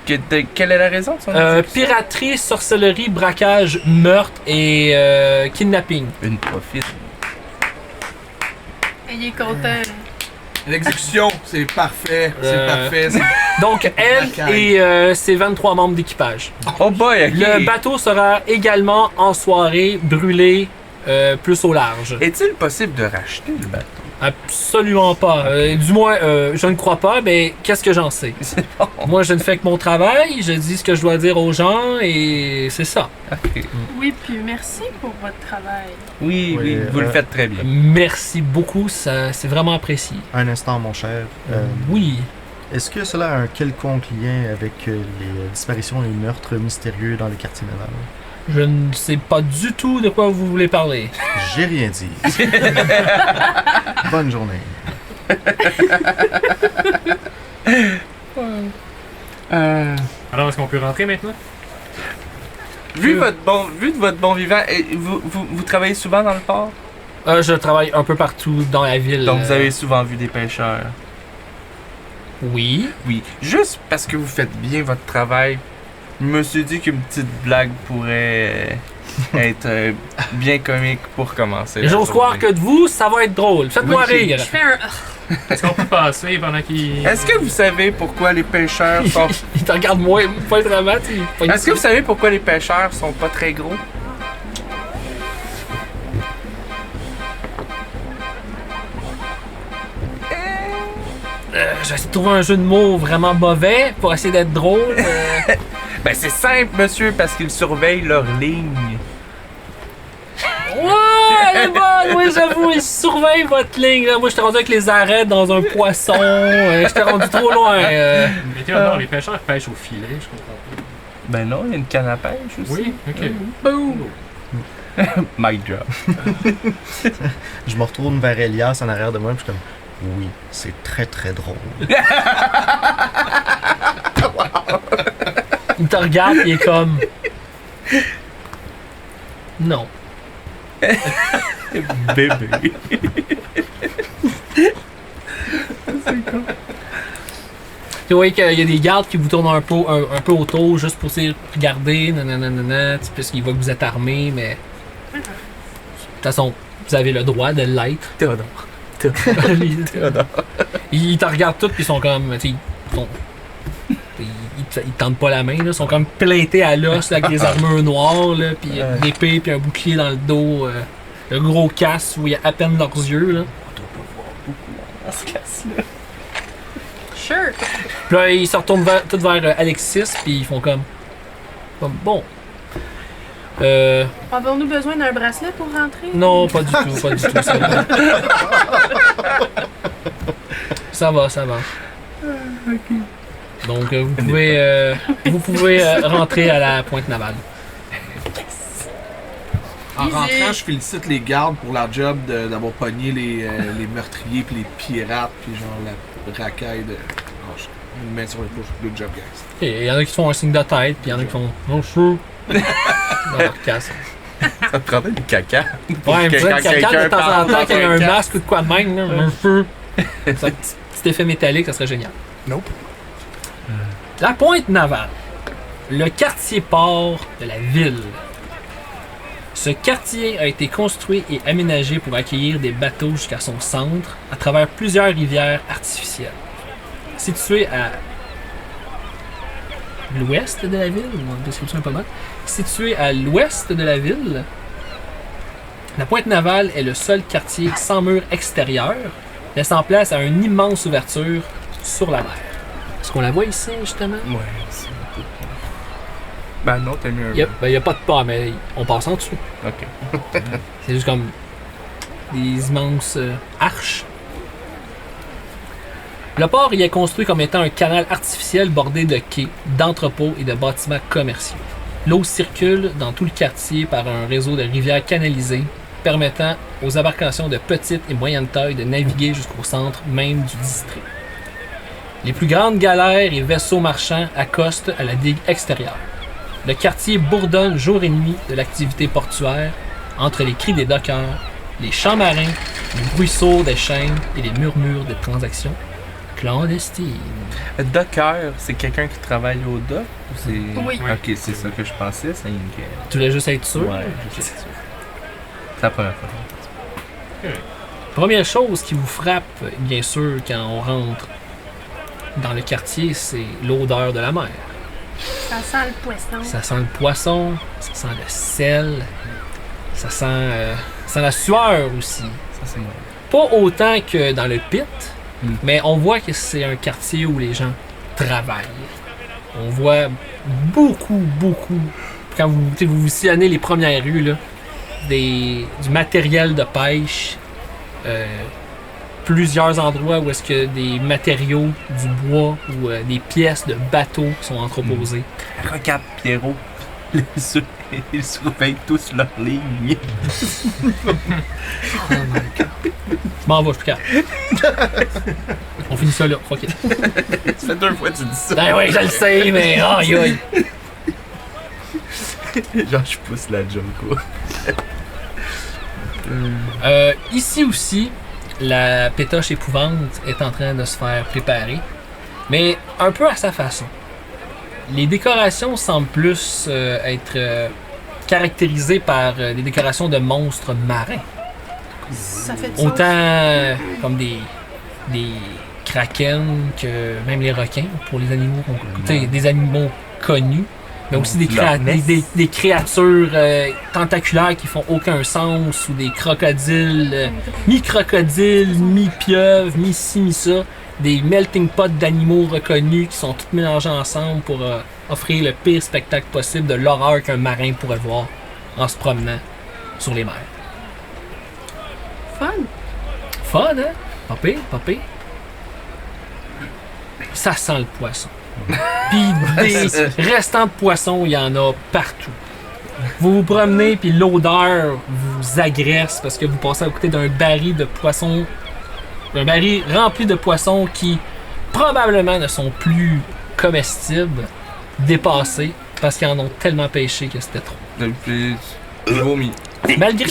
Quelle est la raison de son exécution? Piraterie, sorcellerie, braquage, meurtre et kidnapping. Une profite. Il est content. L'exécution, c'est parfait. C'est Euh, parfait. Donc, elle Braquage. et ses 23 membres d'équipage. Oh boy, ok. Le bateau sera également en soirée brûlé plus au large. Est-il possible de racheter le bateau? Absolument pas. Du moins, je ne crois pas, mais qu'est-ce que j'en sais? C'est bon. Moi, je ne fais que mon travail, je dis ce que je dois dire aux gens, et c'est ça. Ok. Oui, puis merci pour votre travail. Oui, Oui, vous le faites très bien. Merci beaucoup, ça, c'est vraiment apprécié. Un instant, mon cher. Oui. Est-ce que cela a un quelconque lien avec les disparitions et meurtres mystérieux dans le quartier naval? Je ne sais pas du tout de quoi vous voulez parler. J'ai rien dit. Bonne journée. Alors, est-ce qu'on peut rentrer maintenant? Vu de votre bon vivant, vous travaillez souvent dans le port? Je travaille un peu partout dans la ville. Donc vous avez souvent vu des pêcheurs? Oui. Oui. Juste parce que vous faites bien votre travail, je me suis dit qu'une petite blague pourrait être bien comique pour commencer. Et j'ose croire que de vous, ça va être drôle. Faites-moi Oui. rire. Je fais un... Est-ce qu'on peut passer pendant qu'il... Est-ce que vous savez pourquoi les pêcheurs sont... Il te regarde moins, pas dramatique. Est-ce que vous savez pourquoi les pêcheurs sont pas très gros? J'essaie de trouver un jeu de mots vraiment mauvais pour essayer d'être drôle. Ben c'est simple, monsieur, parce qu'ils surveillent leur ligne. Ouais, elle est bonne, oui, j'avoue, ils surveillent votre ligne. Là. Moi, j'étais rendu avec les arêtes dans un poisson. J'étais rendu trop loin. Mais non, les pêcheurs pêchent au filet, je comprends pas. Ben non, il y a une canne à pêche aussi. Oui, ok. Boom! Mic drop. Je me retourne vers Elias en arrière de moi, puis je suis comme, oui, c'est très très drôle. Il te regarde et il est comme. Non. Bébé. Tu vois qu'il y a des gardes qui vous tournent un peu autour juste pour regarder, nanana, parce qu'ils voient que vous êtes armés, mais. De toute façon, vous avez le droit de l'être. Théodore. Théodore. Ils te regardent tous puis ils sont comme. Ils tentent pas la main, là. Ils sont comme plantés à l'os là, avec des armures noires, là, puis une épée, puis un bouclier dans le dos. Le gros casque où il y a à peine leurs yeux. Là. On se casse là. Sure. Puis là, ils se retournent tout vers Alexis, puis ils font comme bon. Avons-nous besoin d'un bracelet pour rentrer? Non, pas du tout, pas du tout. Ça va. Ça va. Donc, vous pouvez rentrer à la pointe navale. En Easy. rentrant, je félicite les gardes pour la job d'avoir pogné les meurtriers puis les pirates puis genre la racaille de... Oh, une main sur l'épaule, good job guys. Il y en a qui font un signe de tête, puis il y en a qui font non feu dans leur casque. Ça te prendrait du caca. Ouais, que mais quand quelqu'un de quelqu'un temps en parle temps, dans qu'il y a un un casque. masque ou de quoi de même, là, un feu. Ça, petit effet métallique, ça serait génial. Nope. La pointe navale, le quartier port de la ville. Ce quartier a été construit et aménagé pour accueillir des bateaux jusqu'à son centre à travers plusieurs rivières artificielles. Situé à l'ouest de la ville, une description un peu bonne. Situé à l'ouest de la ville, la pointe navale est le seul quartier sans mur extérieur, laissant place à une immense ouverture sur la mer. Est-ce qu'on la voit ici, justement? Ouais, c'est un peu... Ben non, t'as mis un... Il n'y a pas de pas, mais on passe en dessous. Ok. C'est juste comme des immenses arches. Le port y est construit comme étant un canal artificiel bordé de quais, d'entrepôts et de bâtiments commerciaux. L'eau circule dans tout le quartier par un réseau de rivières canalisées, permettant aux embarcations de petite et moyenne taille de naviguer jusqu'au centre même du district. Les plus grandes galères et vaisseaux marchands accostent à la digue extérieure. Le quartier bourdonne jour et nuit de l'activité portuaire, entre les cris des dockers, les chants marins, les bruits sourds des chaînes et les murmures de transactions clandestines. Docker, c'est quelqu'un qui travaille au dock ou c'est... Oui. Ok, c'est ça que je pensais, c'est une... Tu voulais juste être sûr? Ouais, je sais. C'est la première fois. Première chose qui vous frappe, bien sûr, quand on rentre dans le quartier, c'est l'odeur de la mer. Ça sent le poisson. Ça sent le poisson, ça sent le sel. Ça sent la sueur aussi. Ça, c'est bon. Pas autant que dans le pit, mais on voit que c'est un quartier où les gens travaillent. On voit beaucoup. Quand vous sillonnez les premières rues, là, du matériel de pêche, plusieurs endroits où est-ce que des matériaux, du bois ou des pièces de bateaux sont entreposées. Regarde Pierrot. Ils surveillent tous leur ligne. Je m'en vais, je suis plus capable. On finit ça là, fuck it. Ça fait 2 fois que tu dis ça. Ben oui, je le sais, mais aïe aïe. Genre, je pousse la joke, quoi. Ici aussi, la pétoche épouvante est en train de se faire préparer, mais un peu à sa façon. Les décorations semblent plus être caractérisées par des décorations de monstres marins. Ça fait du sens. Autant comme des kraken que même les requins pour les animaux, des animaux connus, mais aussi des créatures tentaculaires qui font aucun sens ou des crocodiles, mi-crocodiles, mi-pieuvres, mi-ci, mi-ça. Des melting pots d'animaux reconnus qui sont tous mélangés ensemble pour offrir le pire spectacle possible de l'horreur qu'un marin pourrait voir en se promenant sur les mers. Fun. Fun, hein? Pas pire. Ça sent le poisson. Puis des restants de poisson, il y en a partout. Vous vous promenez, puis l'odeur vous agresse parce que vous passez à côté d'un baril de poissons. Un baril rempli de poissons qui probablement ne sont plus comestibles, dépassés, parce qu'ils en ont tellement pêché que c'était trop. Depuis, je vomis. Malgré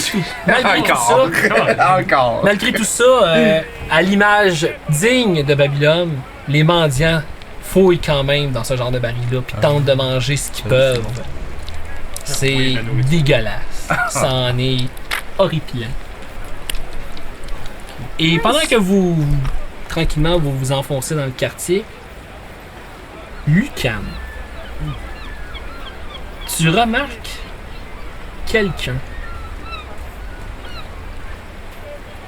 tout ça, à l'image digne de Babylone, les mendiants fouillent quand même dans ce genre de baril-là, puis tentent de manger ce qu'ils peuvent. C'est dégueulasse. Ça en est horripilant. Et pendant que tranquillement, vous vous enfoncez dans le quartier, Lucan, tu remarques quelqu'un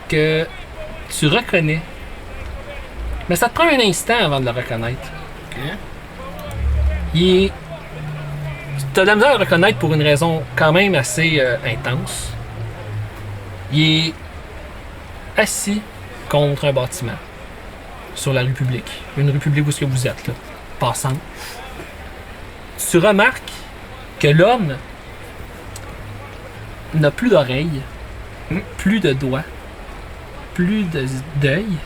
que tu reconnais. Mais ça te prend un instant avant de le reconnaître. Tu as de la misère à le reconnaître pour une raison quand même assez intense. Il est assis contre un bâtiment sur la rue publique. Une rue publique où est-ce que vous êtes, là, passant. Tu remarques que l'homme n'a plus d'oreilles, plus de doigts, plus d'œil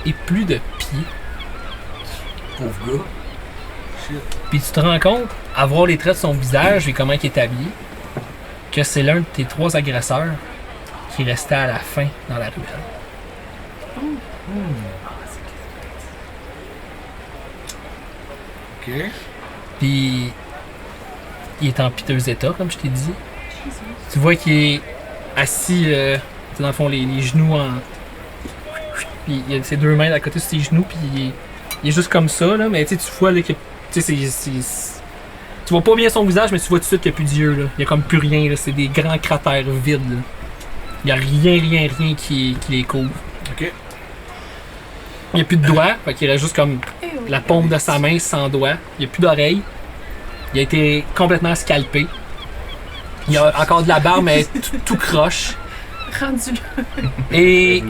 et plus de pieds. Pauvre gars. Puis tu te rends compte, à voir les traits de son visage et comment il est habillé, que c'est l'un de tes 3 agresseurs qui restait à la fin dans la ruelle. Ok. Puis il est en piteux état, comme je t'ai dit. Tu vois qu'il est assis, dans le fond, les genoux en... Puis il a ses 2 mains à côté de ses genoux, puis il est juste comme ça, là. Mais tu vois là, que... Tu vois pas bien son visage, mais tu vois tout de suite qu'il n'y a plus d'yeux, là. Il y a comme plus rien, là. C'est des grands cratères vides, là. Il n'y a rien qui les couvre. Ok. Il n'y a plus de doigts, fait qu'il reste juste comme la paume de sa main sans doigts. Il n'y a plus d'oreilles. Il a été complètement scalpé. Il y a encore de la barbe, mais tout croche. Rendu là. Et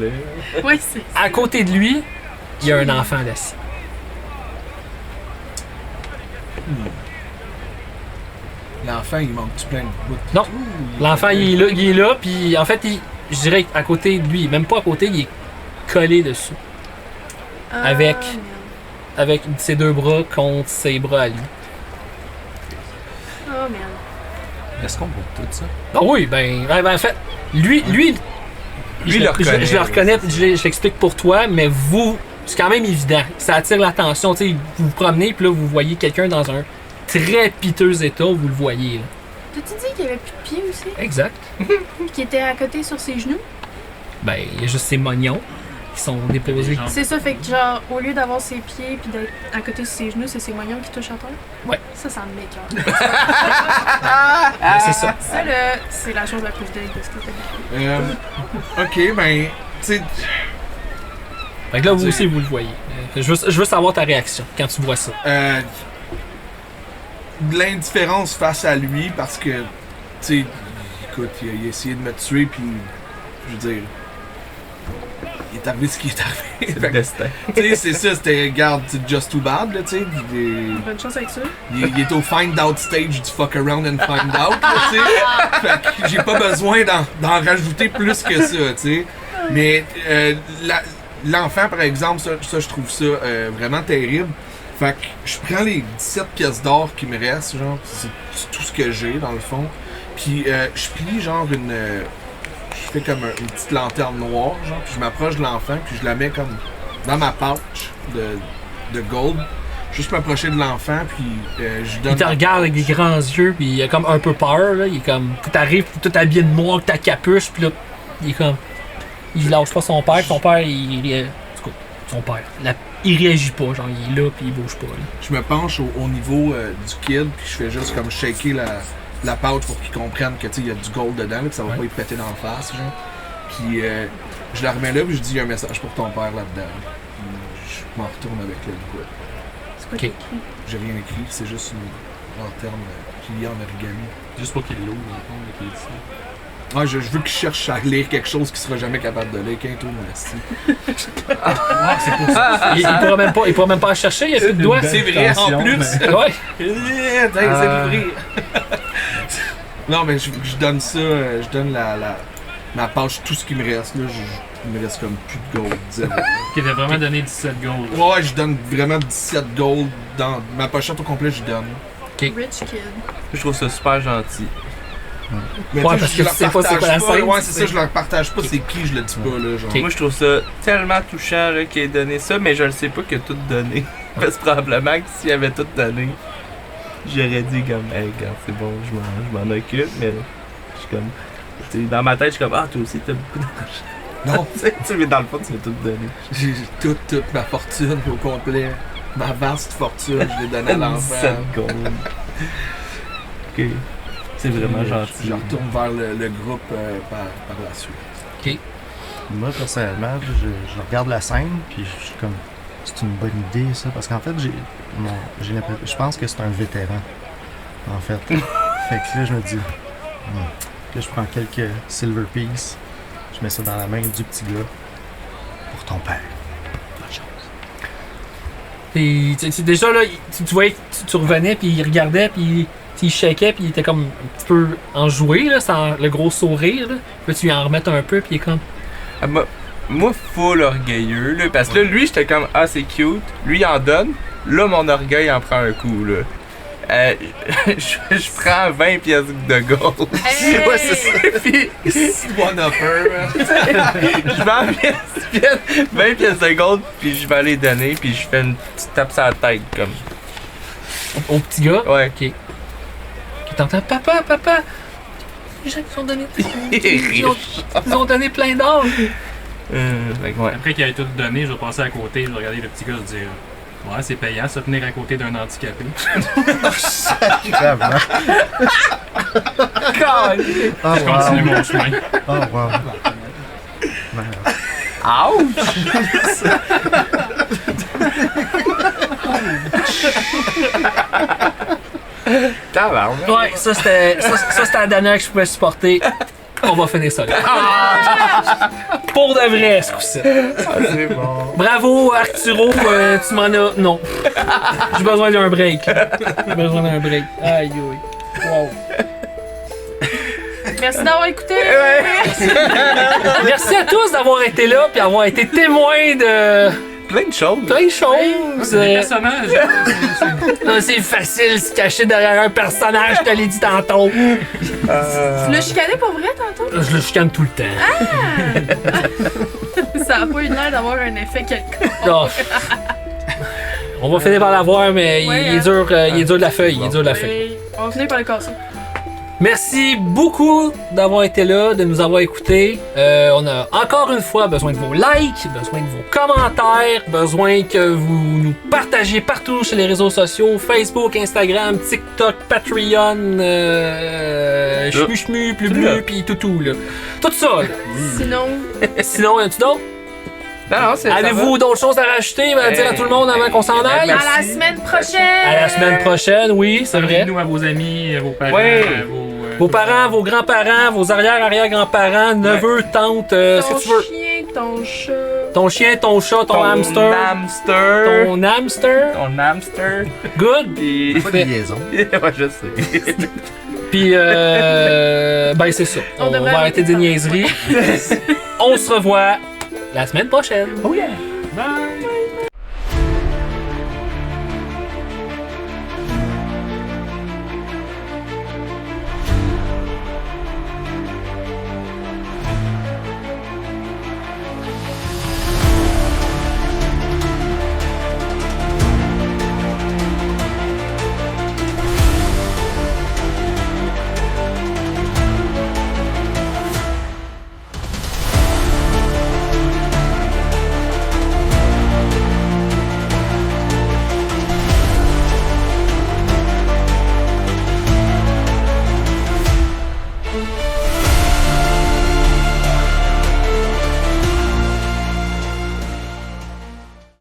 Ouais, c'est. à côté de lui, il y a un enfant assis. L'enfant, il manque-tu plein de bouts? Non. L'enfant, il est là, puis en fait, je dirais qu'à côté de lui, même pas à côté, il est collé dessus. Avec- merde. Avec ses 2 bras contre ses bras à lui. Oh merde. Est-ce qu'on voit tout ça? Ah oui, ben en fait, lui Lui, le reconnaît. Je le reconnais, je l'explique pour toi, mais vous, c'est quand même évident. Ça attire l'attention, tu sais, vous vous promenez, puis là, vous voyez quelqu'un dans un très piteux état, vous le voyez, là. T'as-tu dit qu'il y avait plus de pieds aussi? Exact. Qui était à côté sur ses genoux? Ben, il y a juste ses mognons. qui sont déposés. Genre, C'est ça, fait que genre, au lieu d'avoir ses pieds puis d'être à côté de ses genoux, c'est ses moignons qui touchent à terre. Ouais. Ça m'écoeure. C'est ça. Ça, là, c'est la chose la plus dingue de ce que t'as Ok, ben, tu sais, Fait que là, vous aussi, vous le voyez. Je veux savoir ta réaction quand tu vois ça. de l'indifférence face à lui parce que, tu sais, écoute, il a essayé de me tuer, puis, je veux dire, il est arrivé ce qui est arrivé. C'est Fait le que, destin. tu sais, c'est ça, c'était, regarde, c'est just too bad, là, tu sais. Bonne chance avec ça. Il est au find out stage du fuck around and find out, là, tu sais. Fait que j'ai pas besoin d'en rajouter plus que ça, tu sais. Mais l'enfant, par exemple, ça je trouve ça vraiment terrible. Fait que je prends les 17 pièces d'or qui me restent, genre, c'est tout ce que j'ai dans le fond. Puis je plie genre je fais comme une petite lanterne noire, genre, puis je m'approche de l'enfant, puis je la mets comme dans ma pouch de gold. Juste m'approcher de l'enfant, puis je donne. Il te regarde avec des grands yeux, puis il a comme un peu peur, là. Il est comme. T'arrives, tout habillé de noir, avec ta capuche, puis là, il est comme. Il lâche pas son père, son père, son père. Il réagit pas, genre, il est là, puis il bouge pas, là. Je me penche au niveau du kid, puis je fais juste comme shaker la pouch pour qu'il comprenne que, tu sais, il y a du gold dedans, là, que ça va pas y péter dans la face, genre. Puis je la remets là, puis je dis, il y a un message pour ton père là-dedans. Puis je m'en retourne avec le liquide. C'est quoi Ok. qui est écrit? J'ai rien écrit, c'est juste une lanterne pliée en origami. juste pour qu'il l'ouvre, dans le fond, qu'il est ici. Ouais, je veux qu'il cherche à lire quelque chose qu'il sera jamais capable de lire. Qu'un tour, mon esti. Il pourra même pas chercher, il y a plus de doigts. C'est vrai, en plus. Ouais. C'est livré. Non, mais je donne ça, je donne ma poche, tout ce qui me reste. Là, il me reste comme plus de gold. Zéro. Qui t'a vraiment donné 17 gold. Ouais, je donne vraiment 17 gold dans ma pochette au complet, je donne. Rich kid. Je trouve ça super gentil. Mais Ouais, tu sais, parce je que leur tu sais pas c'est quoi la partage scène, Ouais, tu c'est sais. ça, je leur partage pas c'est qui, je le dis pas, là, genre. Moi, je trouve ça tellement touchant là, qu'il ait donné ça, mais je ne sais pas qu'il a tout donné. Parce que probablement que s'il avait tout donné, j'aurais dit comme, hey, regarde, c'est bon, je m'en occupe, mais je suis comme. Tu sais, dans ma tête, je suis comme, ah, toi aussi, t'as beaucoup d'argent. Non, Tu sais, mais dans le fond, tu m'as tout donné. j'ai toute ma fortune au complet. Ma vaste fortune, je l'ai donnée à l'enfant. 17 gold. Ok. C'est vraiment Je gentil. retourne vers le groupe par la suite. Moi, personnellement, je regarde la scène, puis je suis comme, c'est une bonne idée, ça, parce qu'en fait, je pense que c'est un vétéran, en fait. Fait que là, je me dis, là, je prends quelques silver pieces, je mets ça dans la main du petit gars, pour ton père. Bonne chance. Puis, déjà, là, tu voyais que tu revenais, puis il regardait, puis il shakeait, puis il était comme un petit peu enjoué, là, sans le gros sourire, là. Puis tu lui en remettre un peu, puis il est comme. Ah, moi, full orgueilleux, là, parce que là, lui, j'étais comme, ah, c'est cute. Lui, il en donne. Là, mon orgueil en prend un coup, là. Je prends 20 pièces de gold. Hey! Ouais, c'est ça. Puis, One-upper, je vends 20 pièces de gold, puis je vais les donner, puis je fais une petite tape sur la tête, comme. Au petit gars. Ouais. Ok. Qui t'entend, papa. Les gens qui ont donné. Ils ont donné plein d'or. Fait que ouais. Après qu'il ait tout donné, je vais passer à côté, je vais regarder le petit gars et dire ouais, c'est payant, ça tenir à côté d'un handicapé. Sacrément. Oh, Je continue mon chemin. Oh, wow. Tabarnak. Ouais, ça c'était la dernière que je pouvais supporter. On va finir ça là. Pour de vrai, ce coup-ci. C'est bon. Bravo Arturo, tu m'en as. Non. J'ai besoin d'un break. J'ai besoin d'un break. Aïe aïe. Wow. Merci d'avoir écouté. Merci à tous d'avoir été là puis d'avoir été témoins de Plein de choses. plein de choses. Les personnages, Non, c'est facile de se cacher derrière un personnage, je te l'ai dit tantôt. Tu l'as chicané pour vrai tantôt? Je le chicane tout le temps. Ça a pas eu l'air d'avoir un effet quelconque. Oh. On va finir par l'avoir, mais Ouais, il est dur de la feuille. Il est dur de la feuille. On va finir par le casser. Merci beaucoup d'avoir été là, de nous avoir écoutés. On a encore une fois besoin de vos likes, besoin de vos commentaires, besoin que vous nous partagiez partout sur les réseaux sociaux, Facebook, Instagram, TikTok, Patreon, Chmu, Plu, puis tout là. Tout ça, là. Sinon, y a-tu d'autres? Non, c'est Avez-vous d'autres choses à rajouter, à dire à tout le monde avant qu'on s'en aille? À la semaine prochaine! À la semaine prochaine, oui, c'est vrai. Nous à vos amis, à vos parents, Ouais. à Vos parents, vos grands-parents, vos arrière-arrière-grands-parents, neveux, tantes, ce que tu veux. Ton chien, ton chat. Ton chien, ton chat, ton hamster. hamster. Ton hamster. Ton hamster. Good. Puis... Pas de liaison. ouais, je sais. Puis, ben c'est ça. On On devrait va arrêter des arrêter niaiseries. On se revoit la semaine prochaine. Oh yeah. Bye!